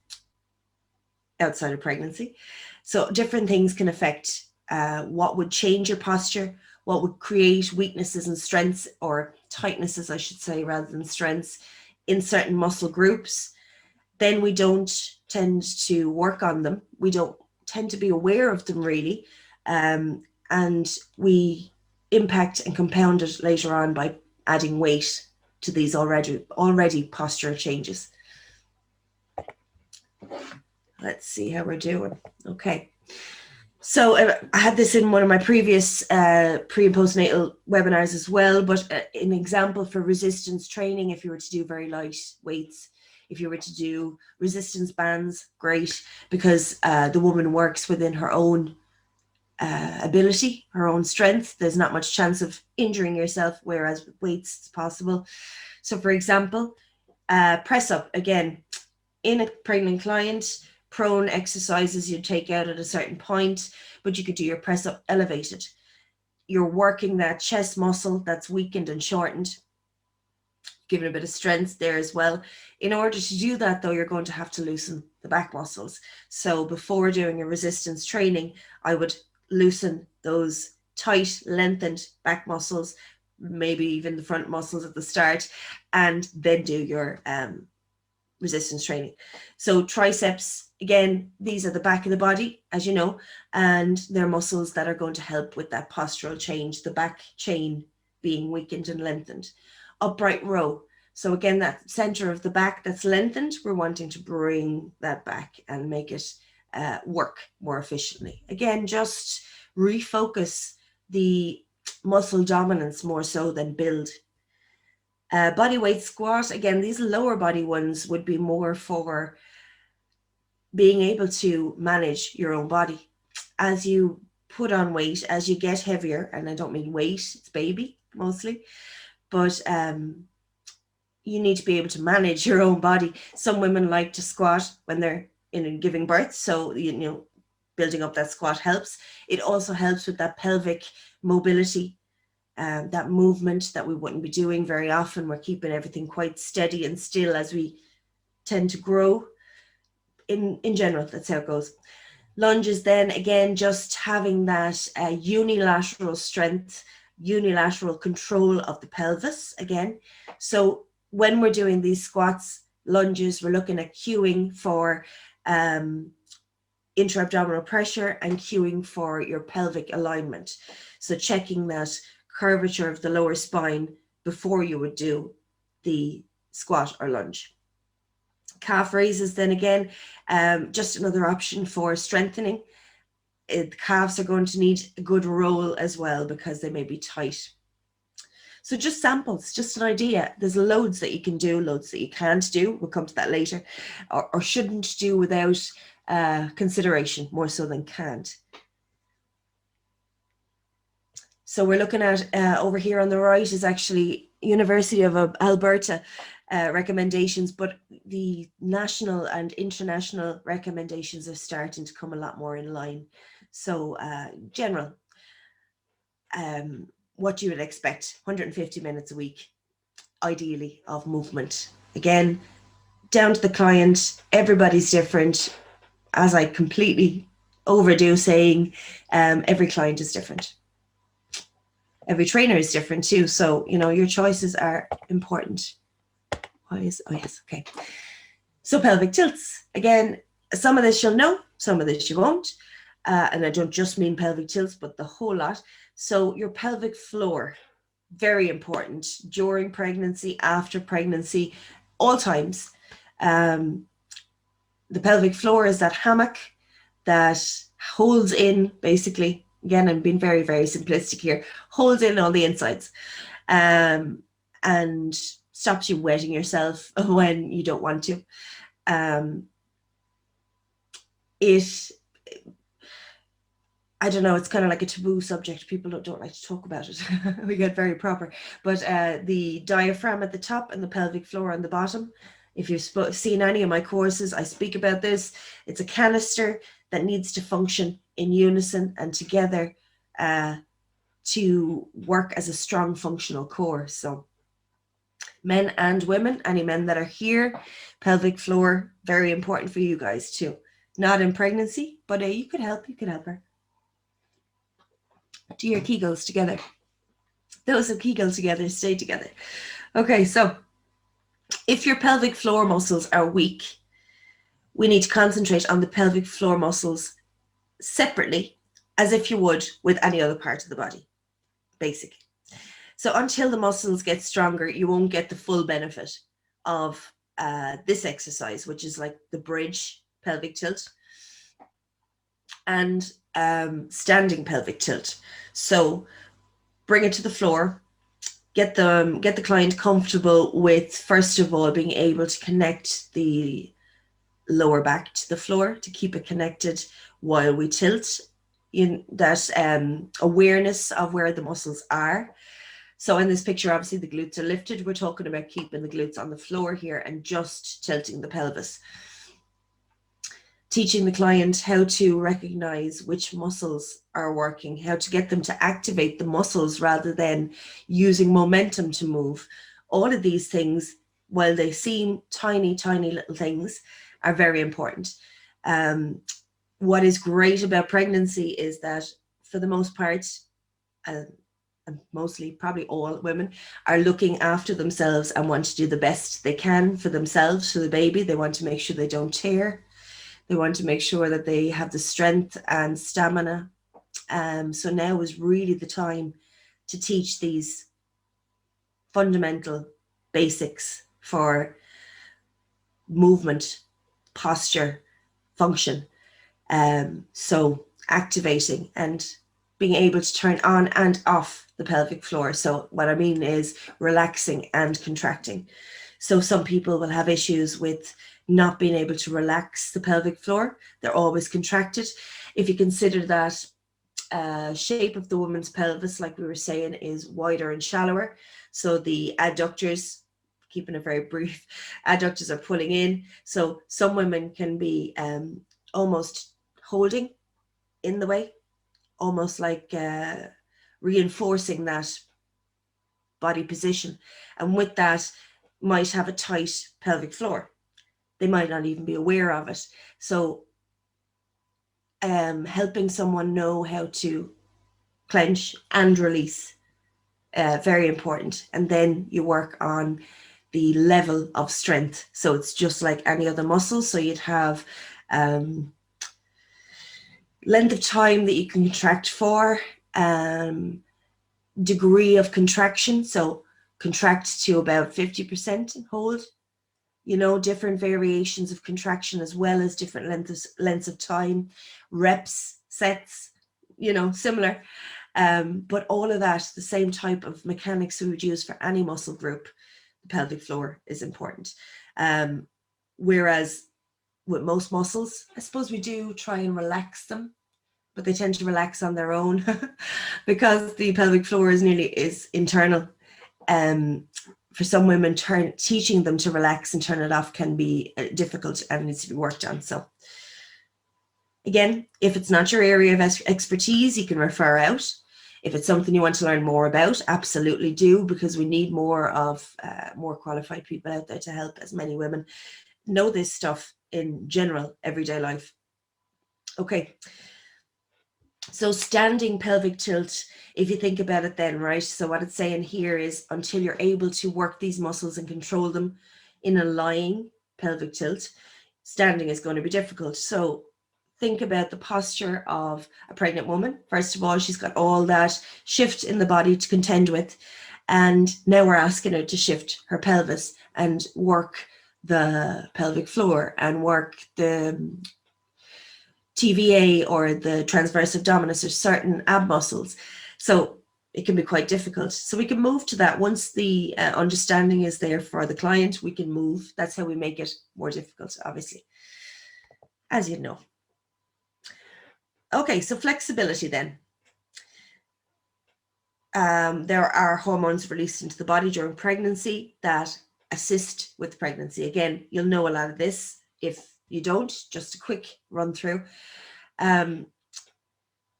outside of pregnancy. So different things can affect what would change your posture, what would create weaknesses and strengths, or tightnesses, I should say, rather than strengths in certain muscle groups. Then we don't tend to work on them. We don't tend to be aware of them really. And we impact and compound it later on by adding weight to these already postural changes. Let's see how we're doing. Okay. So I had this in one of my previous pre and postnatal webinars as well, but an example for resistance training, if you were to do very light weights, If you were to do resistance bands, great, because the woman works within her own ability, her own strength. There's not much chance of injuring yourself, whereas with weights it's possible. So for example, press up, again, in a pregnant client, prone exercises you take out at a certain point, but you could do your press up elevated. You're working that chest muscle that's weakened and shortened, giving a bit of strength there as well. In order to do that, though, you're going to have to loosen the back muscles. So before doing a resistance training, I would loosen those tight, lengthened back muscles, maybe even the front muscles at the start, and then do your resistance training. So triceps, again, these are the back of the body, as you know, and they're muscles that are going to help with that postural change, the back chain being weakened and lengthened. Upright row. So again, that center of the back that's lengthened, we're wanting to bring that back and make it work more efficiently. Again, just refocus the muscle dominance more so than build. Body weight squat, again, these lower body ones would be more for being able to manage your own body. As you put on weight, as you get heavier, and I don't mean weight, it's baby mostly, but you need to be able to manage your own body. Some women like to squat when they're giving birth, so you know, building up that squat helps. It also helps with that pelvic mobility, that movement that we wouldn't be doing very often. We're keeping everything quite steady and still as we tend to grow. In general, that's how it goes. Lunges, then again, just having that unilateral strength, unilateral control of the pelvis again. So when we're doing these squats, lunges, we're looking at cueing for intra-abdominal pressure and cueing for your pelvic alignment. So checking that curvature of the lower spine before you would do the squat or lunge. Calf raises, then again, just another option for strengthening. The calves are going to need a good roll as well because they may be tight. So just samples, just an idea. There's loads that you can do, loads that you can't do. We'll come to that later, or shouldn't do without consideration, more so than can't. So we're looking at over here on the right is actually University of Alberta recommendations, but the national and international recommendations are starting to come a lot more in line. So general, what you would expect, 150 minutes a week, ideally, of movement. Again, down to the client, everybody's different. As I completely overdo saying, every client is different. Every trainer is different too. So, you know, your choices are important. Oh yes, okay. So pelvic tilts. Again, some of this you'll know, some of this you won't. And I don't just mean pelvic tilts, but the whole lot. So your pelvic floor, very important during pregnancy, after pregnancy, all times. The pelvic floor is that hammock that holds in, basically, again, I'm being very, very simplistic here, holds in all the insides and stops you wetting yourself when you don't want to. I don't know, it's kind of like a taboo subject. People don't like to talk about it. We get very proper. But the diaphragm at the top and the pelvic floor on the bottom, if you've seen any of my courses, I speak about this. It's a canister that needs to function in unison and together to work as a strong functional core. So men and women, any men that are here, pelvic floor, very important for you guys too. Not in pregnancy, but you could help her. Do your Kegels together. Those who Kegel together stay together. Okay, so if your pelvic floor muscles are weak, we need to concentrate on the pelvic floor muscles separately, as if you would with any other part of the body, basically. So until the muscles get stronger, you won't get the full benefit of this exercise, which is like the bridge pelvic tilt and standing pelvic tilt. So bring it to the floor, get the client comfortable with, first of all, being able to connect the lower back to the floor to keep it connected while we tilt. In that awareness of where the muscles are. So in this picture, obviously the glutes are lifted. We're talking about keeping the glutes on the floor here and just tilting the pelvis. Teaching the client how to recognize which muscles are working, how to get them to activate the muscles rather than using momentum to move. All of these things, while they seem tiny, tiny little things, are very important. What is great about pregnancy is that for the most part, and mostly probably all women, are looking after themselves and want to do the best they can for themselves, for the baby. They want to make sure they don't tear. They want to make sure that they have the strength and stamina. So now is really the time to teach these fundamental basics for movement, posture, function. So activating and being able to turn on and off the pelvic floor. So what I mean is relaxing and contracting. So some people will have issues with not being able to relax the pelvic floor. They're always contracted. If you consider that shape of the woman's pelvis, like we were saying, is wider and shallower. So the adductors, keeping it very brief, adductors are pulling in. So some women can be almost holding in the way, almost like reinforcing that body position. And with that, might have a tight pelvic floor. They might not even be aware of it. So helping someone know how to clench and release, very important. And then you work on the level of strength. So it's just like any other muscle. So you'd have length of time that you can contract for, degree of contraction. So contract to about 50% and hold, different variations of contraction as well as different lengths of time, reps, sets, similar. But all of that, the same type of mechanics we would use for any muscle group, the pelvic floor is important. Whereas with most muscles, I suppose we do try and relax them, but they tend to relax on their own because the pelvic floor is internal. For some women, teaching them to relax and turn it off can be difficult and needs to be worked on. So again, if it's not your area of expertise, you can refer out. If it's something you want to learn more about, absolutely do, because we need more qualified people out there to help as many women know this stuff in general, everyday life. Okay. So standing pelvic tilt, if you think about it then, right? So what it's saying here is until you're able to work these muscles and control them in a lying pelvic tilt, standing is going to be difficult. So think about the posture of a pregnant woman. First of all, she's got all that shift in the body to contend with. And now we're asking her to shift her pelvis and work the pelvic floor and work the TVA or the transverse abdominis or certain ab muscles. So it can be quite difficult. So we can move to that. Once the understanding is there for the client, we can move. That's how we make it more difficult, obviously, as you know. Okay, so flexibility then. There are hormones released into the body during pregnancy that assist with pregnancy. Again, you'll know a lot of this. If you don't, just a quick run through.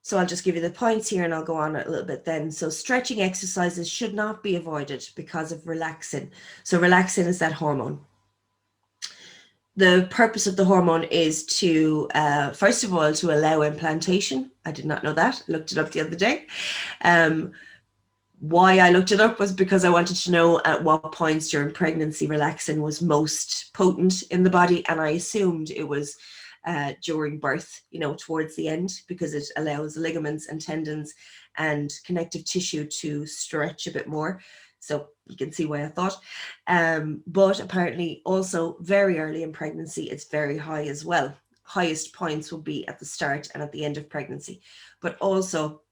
So I'll just give you the points here and I'll go on a little bit then. So stretching exercises should not be avoided because of relaxin. So relaxin is that hormone. The purpose of the hormone is to, first of all, to allow implantation. I did not know that. I looked it up the other day. Why I looked it up was because I wanted to know at what points during pregnancy relaxin was most potent in the body. And I assumed it was during birth, towards the end, because it allows ligaments and tendons and connective tissue to stretch a bit more. So you can see why I thought. But apparently also very early in pregnancy, it's very high as well. Highest points will be at the start and at the end of pregnancy. But also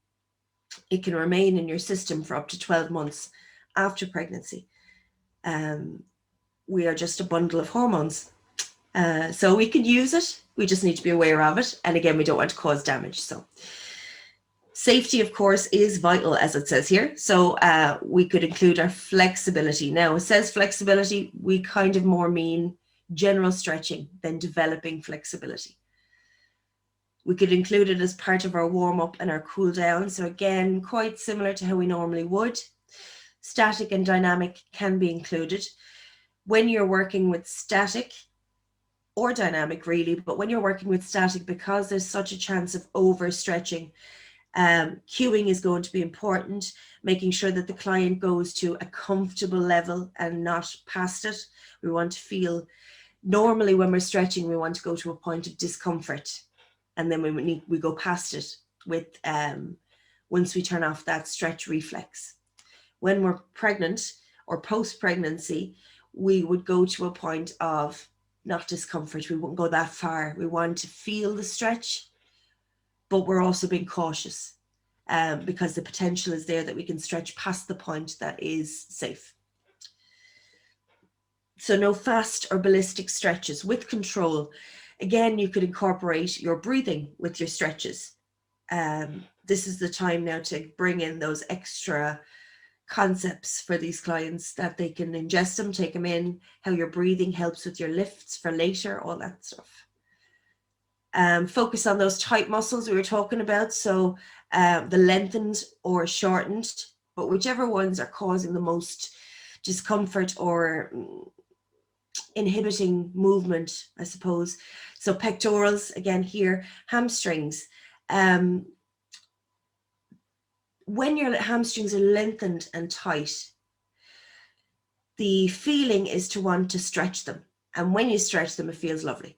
it can remain in your system for up to 12 months after pregnancy. We are just a bundle of hormones. So we can use it. We just need to be aware of it. And again, we don't want to cause damage. So safety, of course, is vital, as it says here. So we could include our flexibility. Now, it says flexibility. We kind of more mean general stretching than developing flexibility. We could include it as part of our warm-up and our cool-down. So again, quite similar to how we normally would. Static and dynamic can be included. When you're working with static, or dynamic really, but when you're working with static, because there's such a chance of overstretching, cueing is going to be important, making sure that the client goes to a comfortable level and not past it. We want to feel, normally when we're stretching, we want to go to a point of discomfort, and then we go past it with once we turn off that stretch reflex. When we're pregnant or post-pregnancy, we would go to a point of not discomfort. We won't go that far. We want to feel the stretch, but we're also being cautious because the potential is there that we can stretch past the point that is safe. So no fast or ballistic stretches with control. Again, you could incorporate your breathing with your stretches. This is the time now to bring in those extra concepts for these clients, that they can ingest them, take them in, how your breathing helps with your lifts for later, all that stuff. Focus on those tight muscles we were talking about. So the lengthened or shortened, but whichever ones are causing the most discomfort or inhibiting movement, I suppose. So pectorals, again here, hamstrings. When your hamstrings are lengthened and tight, the feeling is to want to stretch them. And when you stretch them, it feels lovely,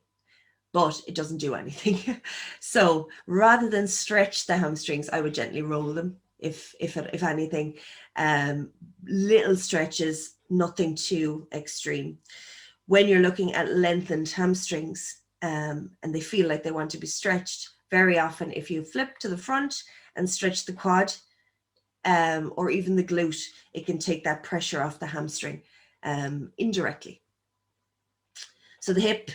but it doesn't do anything. So rather than stretch the hamstrings, I would gently roll them, if anything. Little stretches, nothing too extreme. When you're looking at lengthened hamstrings and they feel like they want to be stretched, very often if you flip to the front and stretch the quad, or even the glute, it can take that pressure off the hamstring indirectly. So the hip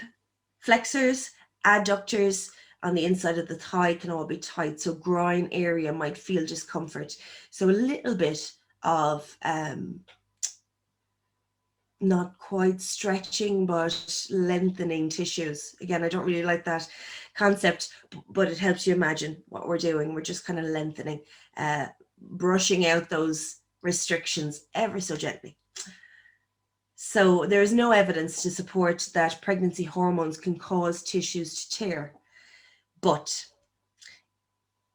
flexors, adductors on the inside of the thigh can all be tight. So groin area might feel discomfort. So a little bit of not quite stretching, but lengthening tissues. Again, I don't really like that concept, but it helps you imagine what we're doing. We're just kind of lengthening, brushing out those restrictions ever so gently. So there is no evidence to support that pregnancy hormones can cause tissues to tear, but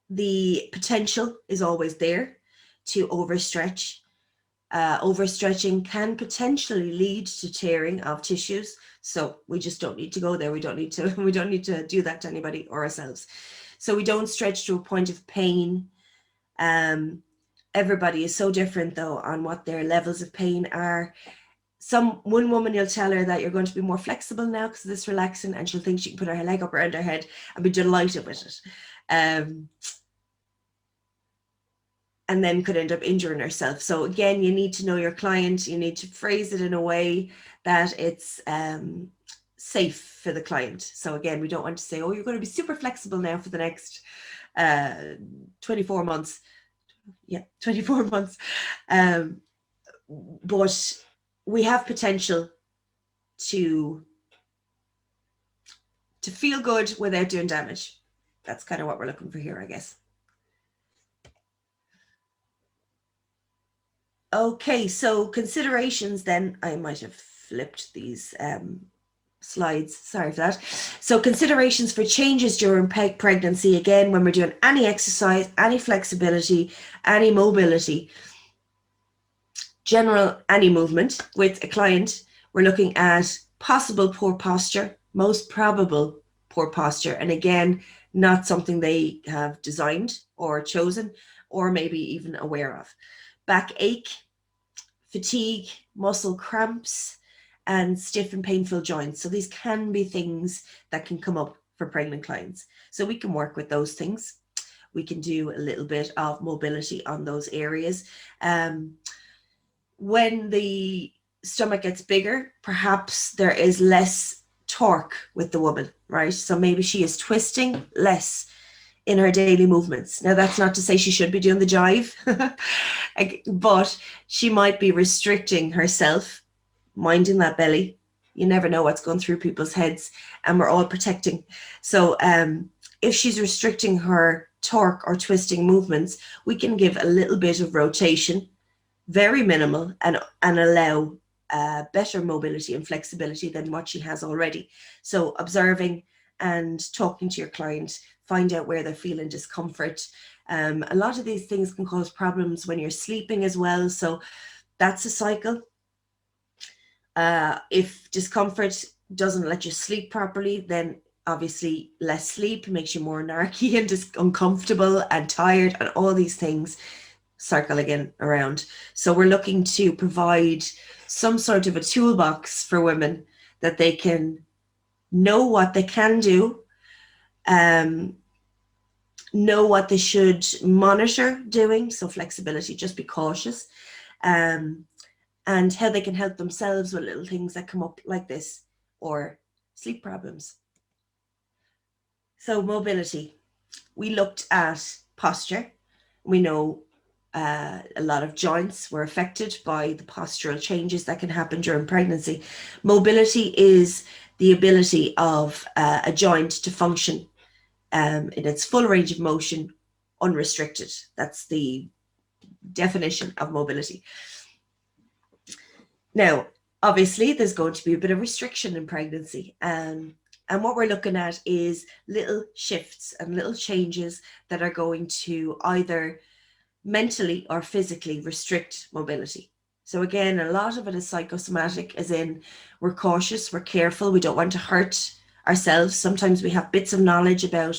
the potential is always there to overstretch. Overstretching can potentially lead to tearing of tissues, so we just don't need to go there. We don't need to do that to anybody or ourselves. So we don't stretch to a point of pain. Everybody is so different though on what their levels of pain are. One woman, you'll tell her that you're going to be more flexible now because of this relaxing, and she'll think she can put her leg up around her head and be delighted with it. And then could end up injuring herself. So again, you need to know your client. You need to phrase it in a way that it's safe for the client. So again, we don't want to say, oh, you're going to be super flexible now for the next 24 months. Yeah, 24 months. But we have potential to feel good without doing damage. That's kind of what we're looking for here, I guess. Okay, so considerations then. I might have flipped these slides, sorry for that. So considerations for changes during pregnancy, again, when we're doing any exercise, any flexibility, any mobility, any movement with a client, we're looking at possible poor posture, most probable poor posture, and again, not something they have designed or chosen or maybe even aware of. Backache, fatigue, muscle cramps, and stiff and painful joints. So these can be things that can come up for pregnant clients. So we can work with those things. We can do a little bit of mobility on those areas. When the stomach gets bigger, perhaps there is less torque with the woman, right? So maybe she is twisting less in her daily movements. Now, that's not to say she should be doing the jive, but she might be restricting herself, minding that belly. You never know what's going through people's heads, and we're all protecting. So if she's restricting her torque or twisting movements, we can give a little bit of rotation, very minimal, and allow better mobility and flexibility than what she has already. So observing and talking to your client, find out where they're feeling discomfort. A lot of these things can cause problems when you're sleeping as well. So that's a cycle. If discomfort doesn't let you sleep properly, then obviously less sleep makes you more narky and just uncomfortable and tired, and all these things circle again around. So we're looking to provide some sort of a toolbox for women that they can know what they can do, know what they should monitor doing, so flexibility, just be cautious, and how they can help themselves with little things that come up like this, or sleep problems. So mobility, we looked at posture. We know a lot of joints were affected by the postural changes that can happen during pregnancy. Mobility is the ability of a joint to function in its full range of motion, unrestricted. That's the definition of mobility. Now, obviously, there's going to be a bit of restriction in pregnancy. And what we're looking at is little shifts and little changes that are going to either mentally or physically restrict mobility. So again, a lot of it is psychosomatic, as in we're cautious, we're careful, we don't want to hurt ourselves. Sometimes we have bits of knowledge about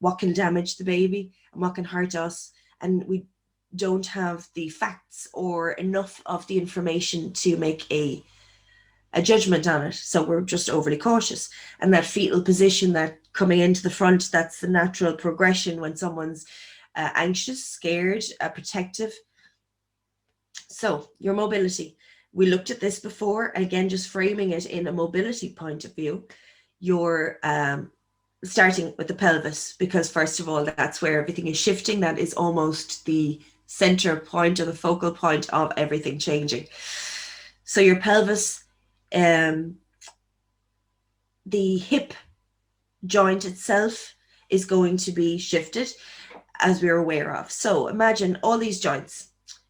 what can damage the baby and what can hurt us, and we don't have the facts or enough of the information to make a judgment on it. So we're just overly cautious. And that fetal position, that coming into the front, that's the natural progression when someone's anxious, scared, protective. So your mobility, we looked at this before, again, just framing it in a mobility point of view. You're starting with the pelvis, because first of all, that's where everything is shifting. That is almost the center point or the focal point of everything changing. So your pelvis, the hip joint itself is going to be shifted, as we're aware of. So imagine all these joints: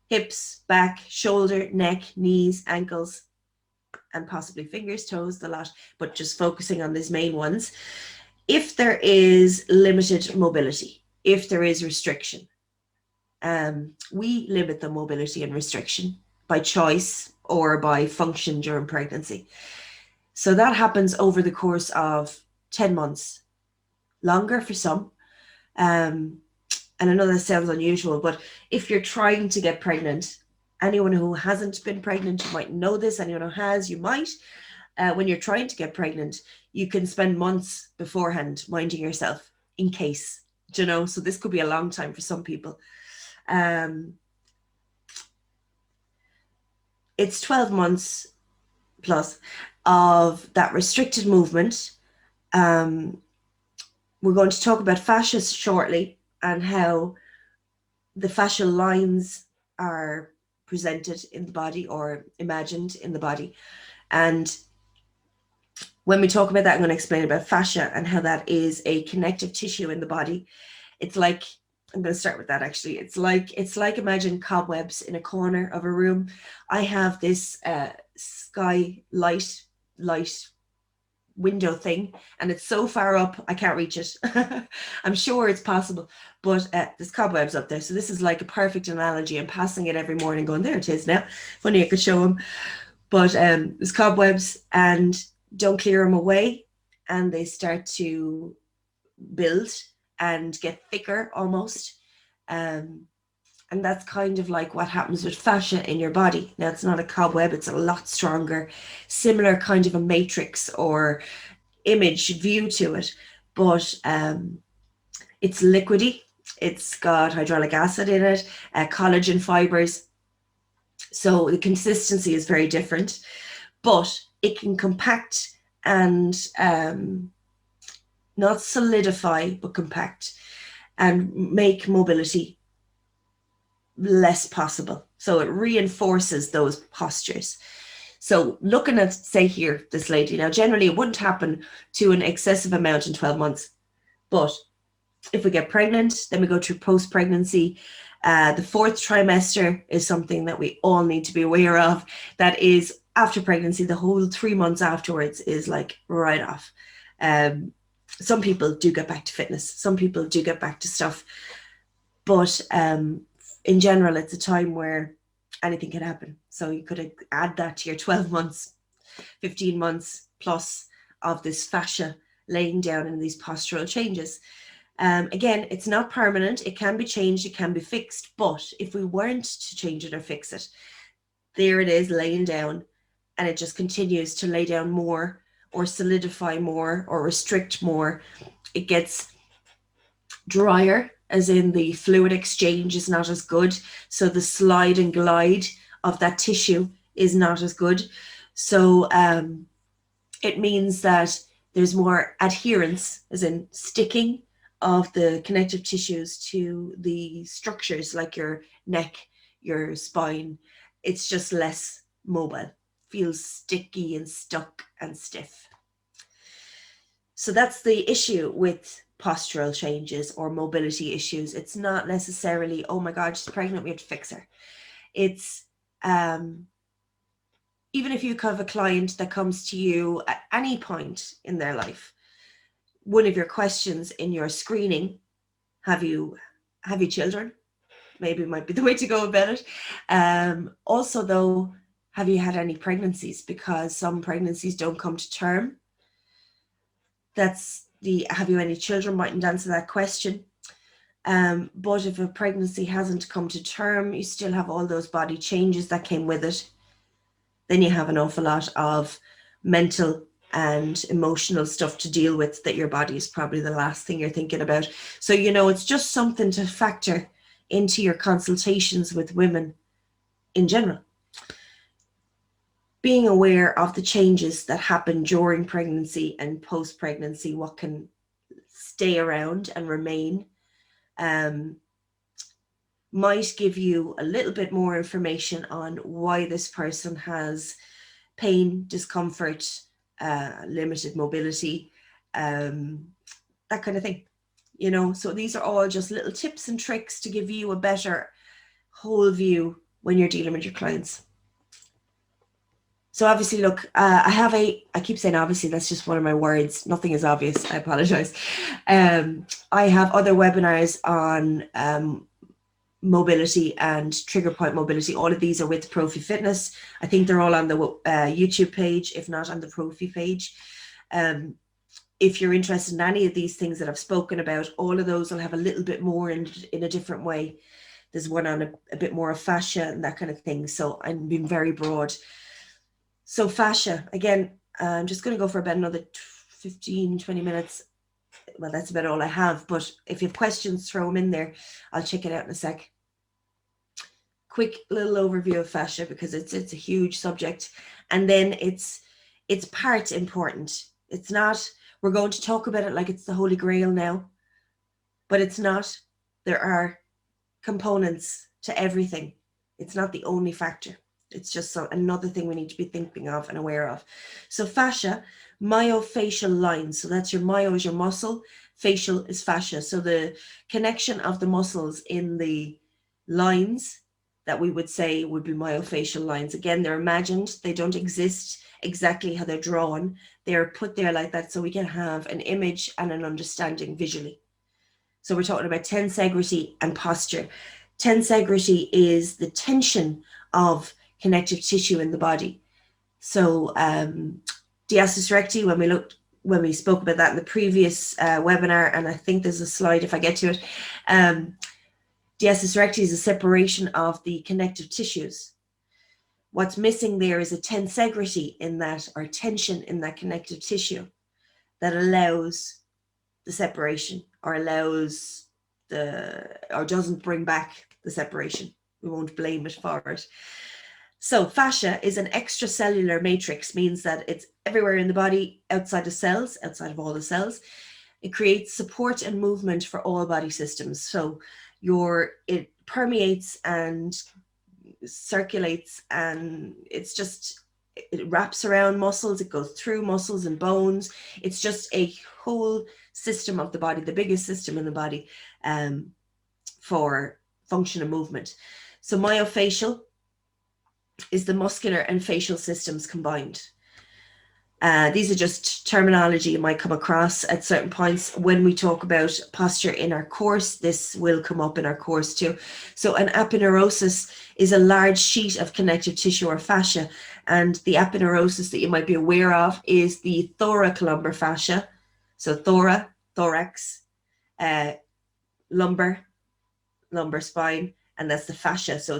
hips, back, shoulder, neck, knees, ankles, and possibly fingers, toes, the lot, but just focusing on these main ones. If there is limited mobility, if there is restriction, we limit the mobility and restriction by choice or by function during pregnancy. So that happens over the course of 10 months, longer for some. And I know that sounds unusual, but if you're trying to get pregnant, anyone who hasn't been pregnant, you might know this. Anyone who has, you might. When you're trying to get pregnant, you can spend months beforehand minding yourself in case, you know, so this could be a long time for some people. It's 12 months plus of that restricted movement. We're going to talk about fascia shortly and how the fascial lines are presented in the body or imagined in the body. And when we talk about that, I'm going to explain about fascia and how that is a connective tissue in the body. It's like, I'm going to start with that actually. It's like imagine cobwebs in a corner of a room. I have this sky light window thing, and it's so far up I can't reach it. I'm sure it's possible, but there's cobwebs up there. So this is like a perfect analogy. I'm passing it every morning going, there it is now. Funny I could show them. But there's cobwebs, and don't clear them away, and they start to build and get thicker almost. And that's kind of like what happens with fascia in your body. Now, it's not a cobweb, it's a lot stronger, similar kind of a matrix or image view to it, but it's liquidy. It's got hyaluronic acid in it, collagen fibers, So the consistency is very different, but it can compact and not solidify, but compact and make mobility less possible. So it reinforces those postures. So looking at, say here, this lady, now generally it wouldn't happen to an excessive amount in 12 months, but if we get pregnant, then we go through post-pregnancy. The fourth trimester is something that we all need to be aware of. That is after pregnancy, the whole 3 months afterwards is like right off. Some people do get back to fitness. Some people do get back to stuff. But in general, it's a time where anything can happen. So you could add that to your 12 months, 15 months plus of this fascia laying down in these postural changes. Again, it's not permanent. It can be changed. It can be fixed. But if we weren't to change it or fix it, there it is laying down, and it just continues to lay down more or solidify more or restrict more. It gets drier, as in the fluid exchange is not as good. So the slide and glide of that tissue is not as good. So it means that there's more adherence, as in sticking of the connective tissues to the structures like your neck, your spine. It's just less mobile, feels sticky and stuck and stiff. So that's the issue with postural changes or mobility issues. It's not necessarily, oh my God, she's pregnant, we have to fix her. It's even if you have a client that comes to you at any point in their life, one of your questions in your screening, have you children? Maybe might be the way to go about it. Also though, have you had any pregnancies? Because some pregnancies don't come to term. That's the, have you any children, mightn't answer that question. But if a pregnancy hasn't come to term, you still have all those body changes that came with it. Then you have an awful lot of mental and emotional stuff to deal with that your body is probably the last thing you're thinking about. So, you know, it's just something to factor into your consultations with women in general. Being aware of the changes that happen during pregnancy and post-pregnancy, what can stay around and remain, might give you a little bit more information on why this person has pain, discomfort, limited mobility, that kind of thing, you know. So these are all just little tips and tricks to give you a better whole view when you're dealing with your clients. So obviously, look, I keep saying obviously, that's just one of my words. Nothing is obvious. I apologize. I have other webinars on mobility and trigger point mobility. All of these are with ProFi Fitness. I think they're all on the YouTube page, if not on the ProFi page. If you're interested in any of these things that I've spoken about, all of those will have a little bit more in a different way. There's one on a bit more of fascia and that kind of thing. So I'm being very broad. So fascia, again, I'm just going to go for about another 15, 20 minutes. Well, that's about all I have. But if you have questions, throw them in there. I'll check it out in a sec. Quick little overview of fascia, because it's a huge subject. And then it's part important. It's not, we're going to talk about it like it's the Holy Grail now, but it's not. There are components to everything. It's not the only factor. It's just another thing we need to be thinking of and aware of. So fascia, myofascial lines. So that's your myo is your muscle, facial is fascia. So the connection of the muscles in the lines that we would say would be myofascial lines. Again, they're imagined. They don't exist exactly how they're drawn. They're put there like that so we can have an image and an understanding visually. So we're talking about tensegrity and posture. Tensegrity is the tension of connective tissue in the body. So diastasis recti, when we spoke about that in the previous webinar, and I think there's a slide if I get to it, diastasis recti is a separation of the connective tissues. What's missing there is a tensegrity in that, or tension in that connective tissue, that allows the separation, or allows or doesn't bring back the separation. We won't blame it for it. So fascia is an extracellular matrix, means that it's everywhere in the body, outside of cells, outside of all the cells. It creates support and movement for all body systems. So it permeates and circulates, and it wraps around muscles, it goes through muscles and bones. It's just a whole system of the body, the biggest system in the body, for function and movement. So myofascial is the muscular and facial systems combined. These are just terminology you might come across at certain points when we talk about posture in our course. This will come up in our course too. So an aponeurosis is a large sheet of connective tissue or fascia, and the aponeurosis that you might be aware of is the thoracolumbar fascia. So thorax, lumbar spine, and that's the fascia. So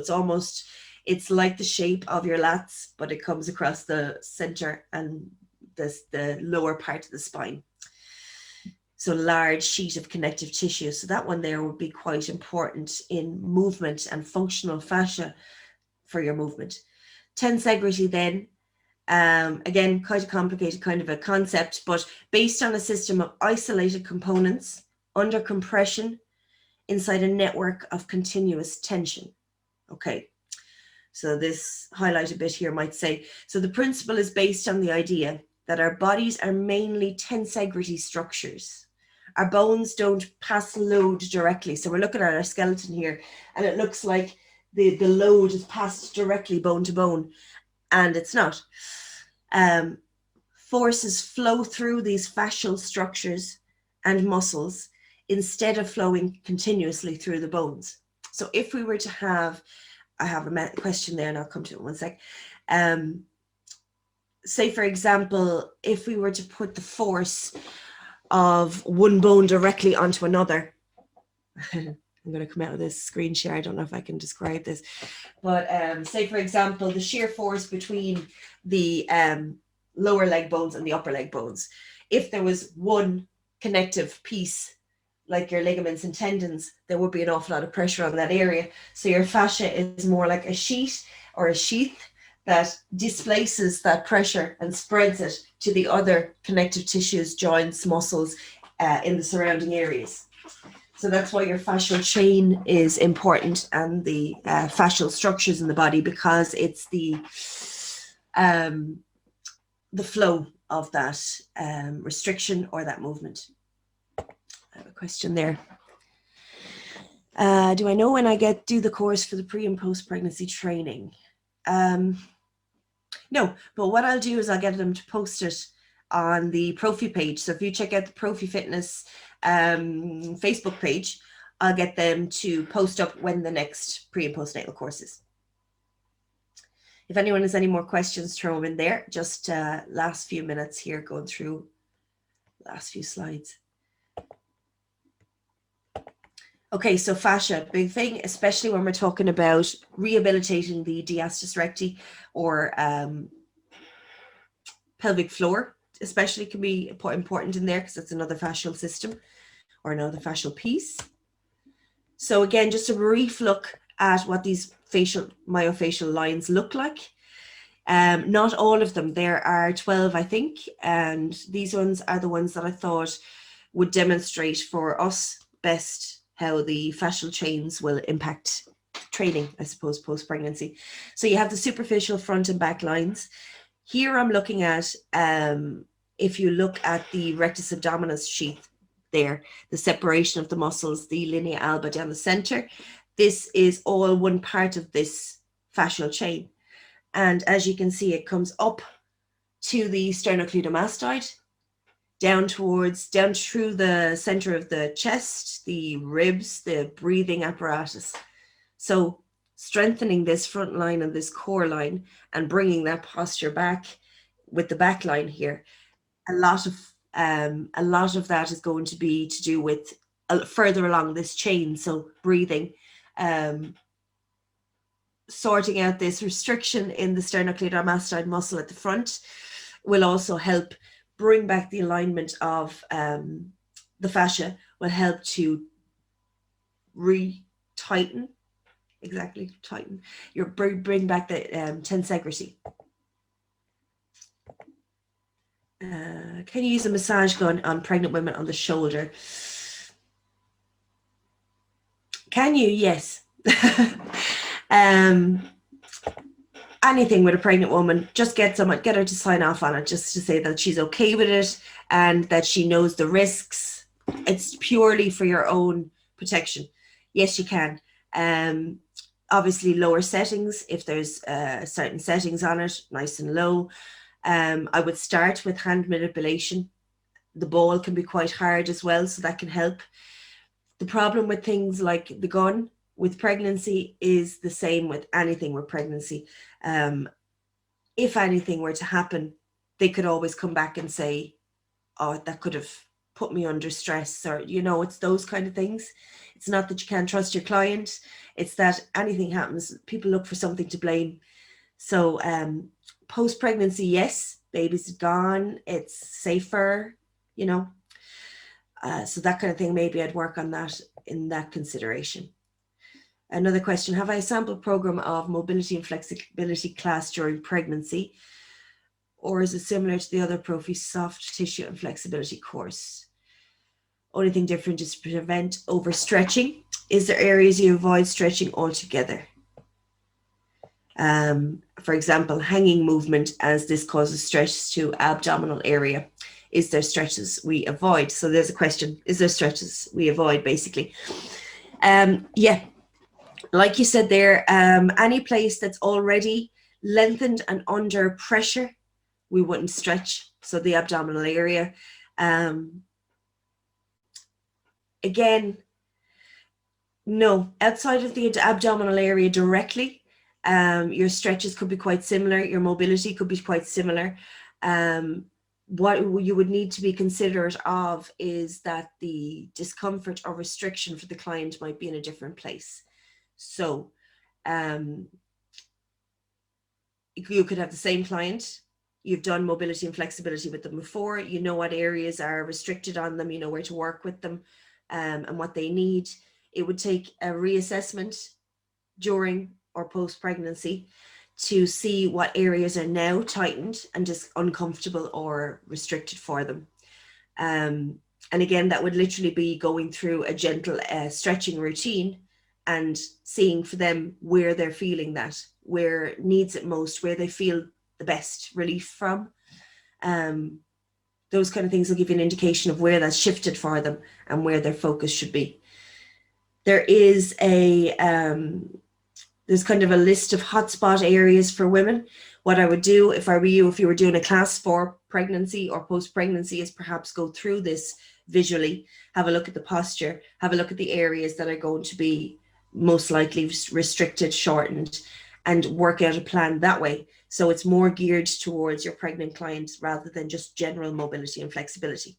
it's like the shape of your lats, but it comes across the center and the lower part of the spine. So large sheet of connective tissue. So that one there would be quite important in movement and functional fascia for your movement. Tensegrity then, again, quite a complicated kind of a concept, but based on a system of isolated components under compression inside a network of continuous tension. Okay, so this highlight a bit here might say, so the principle is based on the idea that our bodies are mainly tensegrity structures. Our bones don't pass load directly. So we're looking at our skeleton here, and it looks like the load is passed directly bone to bone, and it's not. Forces flow through these fascial structures and muscles instead of flowing continuously through the bones. So if we were to have, I have a question there and I'll come to it in one sec. Say, for example, if we were to put the force of one bone directly onto another, I'm going to come out of this screen share. I don't know if I can describe this, but say, for example, the shear force between the lower leg bones and the upper leg bones. If there was one connective piece, like your ligaments and tendons, there would be an awful lot of pressure on that area. So your fascia is more like a sheet or a sheath that displaces that pressure and spreads it to the other connective tissues, joints, muscles in the surrounding areas. So that's why your fascial chain is important, and the fascial structures in the body, because it's the flow of that restriction or that movement. I have a question there. Do I know when I do the course for the pre and post pregnancy training? No, but what I'll do is I'll get them to post it on the ProFi page. So if you check out the ProFi Fitness Facebook page, I'll get them to post up when the next pre and postnatal course is. If anyone has any more questions, throw them in there. Just last few minutes here, going through last few slides. Okay, so fascia, big thing, especially when we're talking about rehabilitating the diastasis recti or pelvic floor, especially can be important in there because it's another fascial system or another fascial piece. So again, just a brief look at what these myofascial lines look like. Not all of them. There are 12, I think, and these ones are the ones that I thought would demonstrate for us best how the fascial chains will impact training, I suppose, post-pregnancy. So you have the superficial front and back lines. Here I'm looking at, if you look at the rectus abdominis sheath there, the separation of the muscles, the linea alba down the center, this is all one part of this fascial chain. And as you can see, it comes up to the sternocleidomastoid, down through the center of the chest, the ribs, the breathing apparatus. So strengthening this front line and this core line and bringing that posture back with the back line here. A lot of that is going to be to do with further along this chain. So breathing, sorting out this restriction in the sternocleidomastoid muscle at the front will also help bring back the alignment of the fascia, will help to re-tighten exactly. Tighten. Bring back the tensegrity. Can you use a massage gun on pregnant women on the shoulder? Can you? Yes. Anything with a pregnant woman, just get her to sign off on it, just to say that she's okay with it and that she knows the risks. It's purely for your own protection. Yes, you can. Obviously, lower settings, if there's certain settings on it, nice and low. I would start with hand manipulation. The ball can be quite hard as well, so that can help. The problem with things like the gun with pregnancy is the same with anything with pregnancy. If anything were to happen, they could always come back and say, oh, that could have put me under stress, or, you know, it's those kind of things. It's not that you can't trust your client. It's that anything happens, people look for something to blame. So post-pregnancy, yes, baby's gone, it's safer, you know. So that kind of thing, maybe I'd work on that in that consideration. Another question, have I a sample program of mobility and flexibility class during pregnancy? Or is it similar to the other ProFi soft tissue and flexibility course? Only thing different is to prevent overstretching. Is there areas you avoid stretching altogether? For example, hanging movement, as this causes stress to abdominal area. Is there stretches we avoid? So there's a question, is there stretches we avoid, basically? Yeah, like you said there, any place that's already lengthened and under pressure, we wouldn't stretch. So the abdominal area. Again, no, outside of the abdominal area directly, your stretches could be quite similar. Your mobility could be quite similar. What you would need to be considerate of is that the discomfort or restriction for the client might be in a different place. So you could have the same client. You've done mobility and flexibility with them before. You know what areas are restricted on them. You know where to work with them and what they need. It would take a reassessment during or post-pregnancy to see what areas are now tightened and just uncomfortable or restricted for them. And again, that would literally be going through a gentle stretching routine and seeing for them where they're feeling that, where it needs it most, where they feel the best relief from. Those kind of things will give you an indication of where that's shifted for them and where their focus should be. There is there's kind of a list of hotspot areas for women. What I would do if I were you, if you were doing a class for pregnancy or post-pregnancy, is perhaps go through this visually, have a look at the posture, have a look at the areas that are going to be most likely restricted, shortened, and work out a plan that way. So it's more geared towards your pregnant clients rather than just general mobility and flexibility.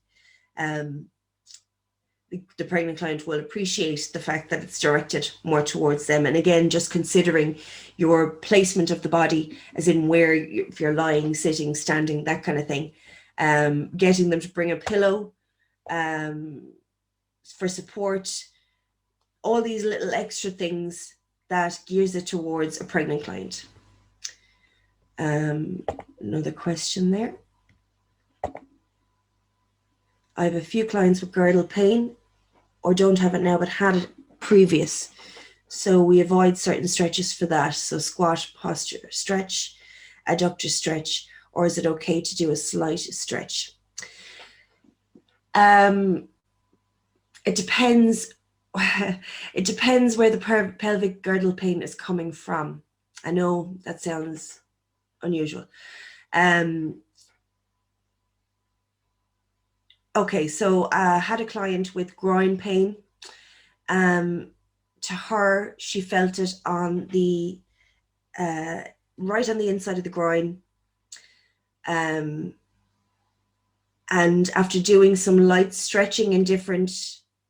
The pregnant client will appreciate the fact that it's directed more towards them. And again, just considering your placement of the body, as in where, if you're lying, sitting, standing, that kind of thing. Getting them to bring a pillow for support, all these little extra things that gears it towards a pregnant client. Another question there. I have a few clients with girdle pain, or don't have it now, but had it previous. So we avoid certain stretches for that. So squat, posture, stretch, adductor stretch, or is it okay to do a slight stretch? It depends. It depends where the pelvic girdle pain is coming from. I know that sounds unusual. Okay, so I had a client with groin pain. To her, she felt it on the right on the inside of the groin. And after doing some light stretching in different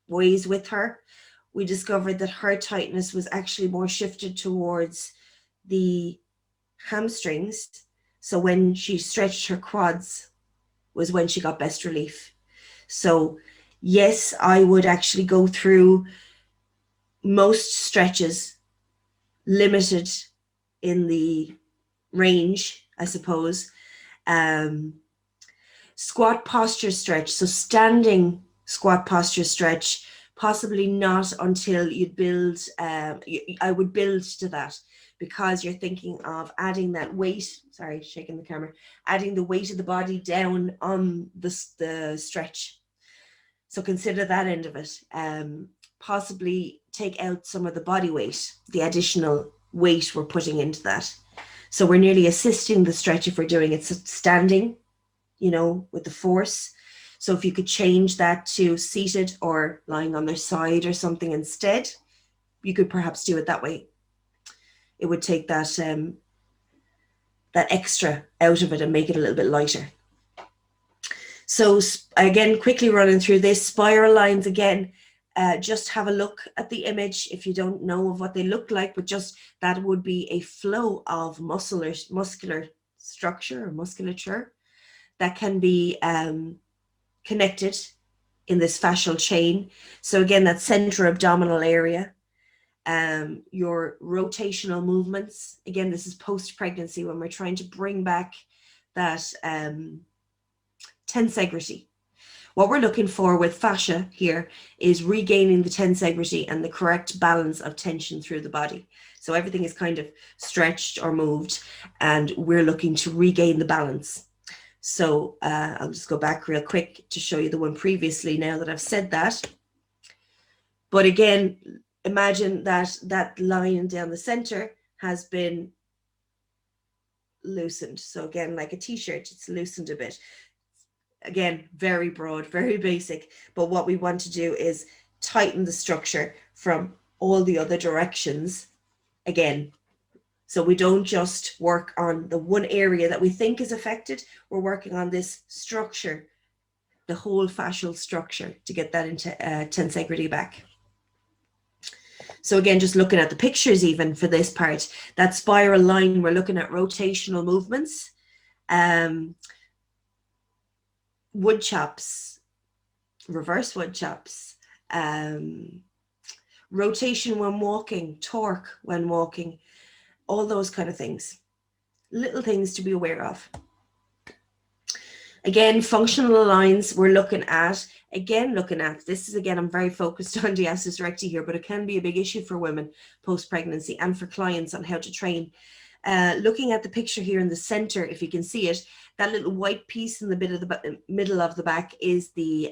ways with her, we discovered that her tightness was actually more shifted towards the hamstrings. So when she stretched her quads was when she got best relief. So yes, I would actually go through most stretches limited in the range, I suppose. Squat posture stretch, so standing squat posture stretch, possibly not until you build, I would build to that, because you're thinking of adding that weight, sorry, shaking the camera, adding the weight of the body down on the stretch. So consider that end of it. Possibly take out some of the body weight, the additional weight we're putting into that. So we're nearly assisting the stretch if we're doing it standing, you know, with the force. So if you could change that to seated or lying on their side or something instead, you could perhaps do it that way. It would take that that extra out of it and make it a little bit lighter. So again, quickly running through this, spiral lines again, just have a look at the image if you don't know of what they look like, but just that would be a flow of muscular structure or musculature that can be connected in this fascial chain. So again, that center abdominal area, your rotational movements. Again, this is post-pregnancy when we're trying to bring back that tensegrity. What we're looking for with fascia here is regaining the tensegrity and the correct balance of tension through the body. So everything is kind of stretched or moved, and we're looking to regain the balance. So I'll just go back real quick to show you the one previously now that I've said that. But again, imagine that that line down the center has been loosened. So again, like a t-shirt, it's loosened a bit. Again, very broad, very basic. But what we want to do is tighten the structure from all the other directions again. So we don't just work on the one area that we think is affected. We're working on this structure, the whole fascial structure, to get that into tensegrity back. So again, just looking at the pictures even for this part, that spiral line, we're looking at rotational movements. Wood chops, reverse wood chops, rotation when walking, torque when walking, all those kind of things. Little things to be aware of. Again, functional lines we're looking at. This is, again, I'm very focused on diastasis recti here, but it can be a big issue for women post-pregnancy and for clients on how to train. Looking at the picture here in the center, if you can see it, that little white piece in the bit of the middle of the back is the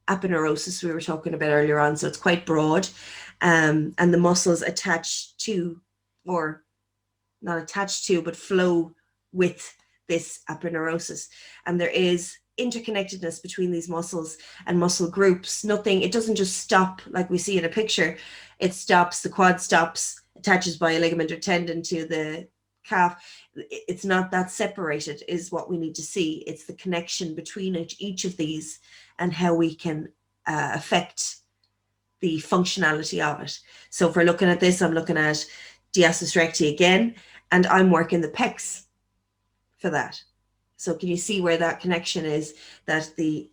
aponeurosis we were talking about earlier on. So it's quite broad, and the muscles attached to, or not attached to, but flow with this aponeurosis. And there is interconnectedness between these muscles and muscle groups. It doesn't just stop like we see in a picture. It stops, the quad stops, attaches by a ligament or tendon to the calf. It's not that separated is what we need to see. It's the connection between each of these and how we can affect the functionality of it. So if we're looking at this, I'm looking at diastasis recti again, and I'm working the pecs for that. So can you see where that connection is, that the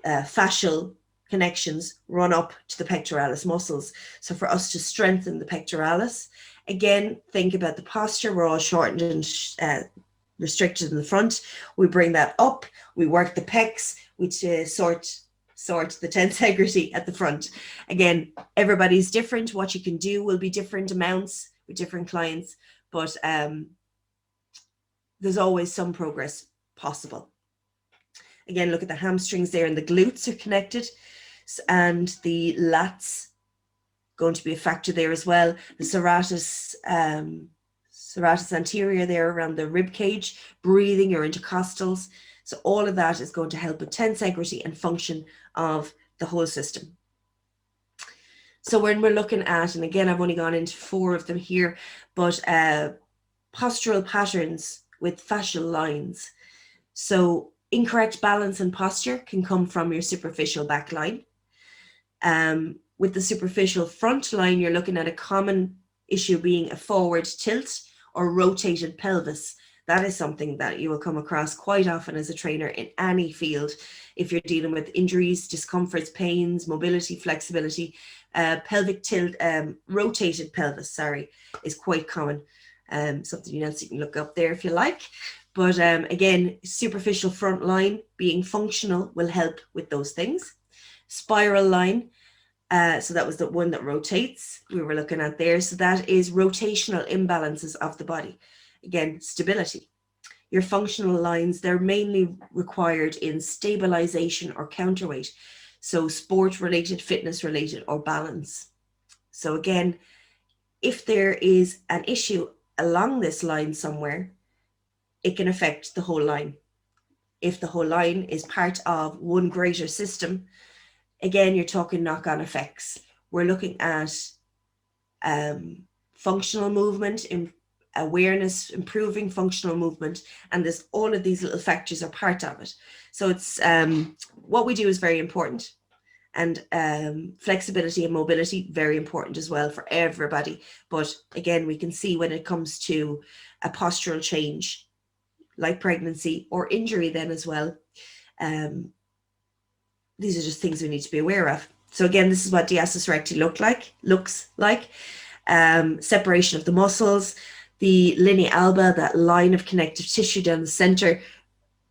fascial connections run up to the pectoralis muscles. So for us to strengthen the pectoralis, again, think about the posture. We're all shortened and restricted in the front. We bring that up, we work the pecs, we sort the tensegrity at the front. Again, everybody's different. What you can do will be different amounts with different clients, but there's always some progress possible. Again, look at the hamstrings there, and the glutes are connected, and the lats going to be a factor there as well. The serratus anterior there around the rib cage, breathing, your intercostals. So all of that is going to help with tensegrity and function of the whole system. So when we're looking at, and again, I've only gone into 4 of them here, but postural patterns with fascial lines. So incorrect balance and posture can come from your superficial back line. With the superficial front line, you're looking at a common issue being a forward tilt or rotated pelvis. That is something that you will come across quite often as a trainer in any field. If you're dealing with injuries, discomforts, pains, mobility, flexibility, Pelvic tilt, rotated pelvis, sorry, is quite common. Something else you can look up there if you like. But again, superficial front line being functional will help with those things. Spiral line, so that was the one that rotates we were looking at there. So that is rotational imbalances of the body. Again, stability. Your functional lines, they're mainly required in stabilization or counterweight. So sport related, fitness related, or balance. So again, if there is an issue along this line somewhere, it can affect the whole line. If the whole line is part of one greater system, again, you're talking knock-on effects. We're looking at functional movement, awareness, improving functional movement, and this, all of these little factors are part of it. So it's what we do is very important, and flexibility and mobility, very important as well for everybody. But again, we can see when it comes to a postural change, like pregnancy or injury then as well, these are just things we need to be aware of. So again, this is what diastasis recti looks like. Separation of the muscles, the linea alba, that line of connective tissue down the center,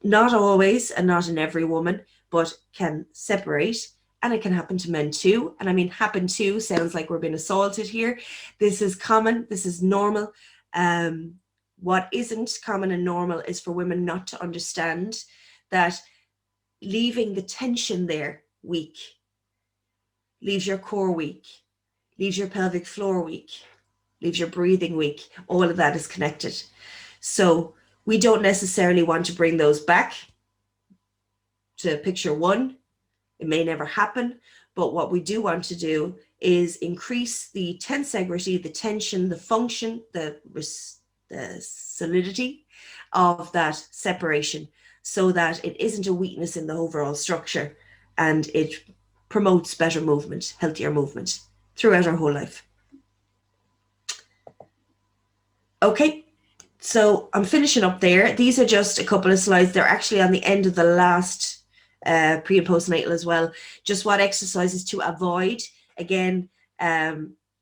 not always and not in every woman, but can separate. And it can happen to men too. And I mean, happen to sounds like we're being assaulted here. This is common. This is normal. What isn't common and normal is for women not to understand that leaving the tension there weak leaves your core weak, leaves your pelvic floor weak, leaves your breathing weak. All of that is connected. So we don't necessarily want to bring those back to picture one. It may never happen, but what we do want to do is increase the tensegrity, the tension, the function, the solidity of that separation, so that it isn't a weakness in the overall structure, and it promotes better movement, healthier movement throughout our whole life. Okay, so I'm finishing up there. These are just a couple of slides. They're actually on the end of the last pre and postnatal as well. Just what exercises to avoid. Again,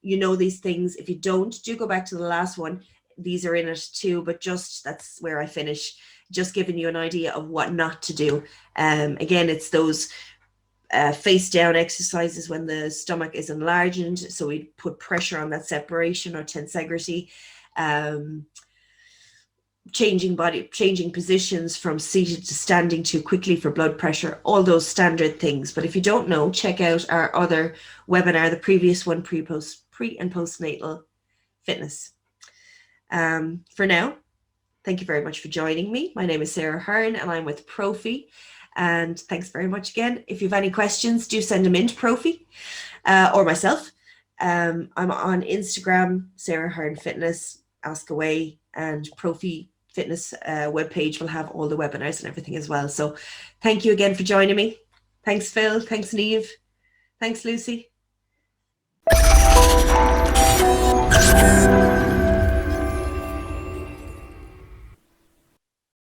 you know these things. If you don't, do go back to the last one. These are in it too, but just that's where I finish. Just giving you an idea of what not to do. Again, it's those face down exercises when the stomach is enlarged. So we put pressure on that separation or tensegrity. Changing positions from seated to standing too quickly for blood pressure, all those standard things. But if you don't know, check out our other webinar, the previous one, pre and postnatal fitness. For now, thank you very much for joining me. My name is Sarah Hearn and I'm with ProFi. And thanks very much again. If you have any questions, do send them in to ProFi or myself. I'm on Instagram, Sarah Hearn Fitness, ask away, and ProFi Fitness webpage will have all the webinars and everything as well. So thank you again for joining me. Thanks, Phil. Thanks, Niamh. Thanks, Lucy.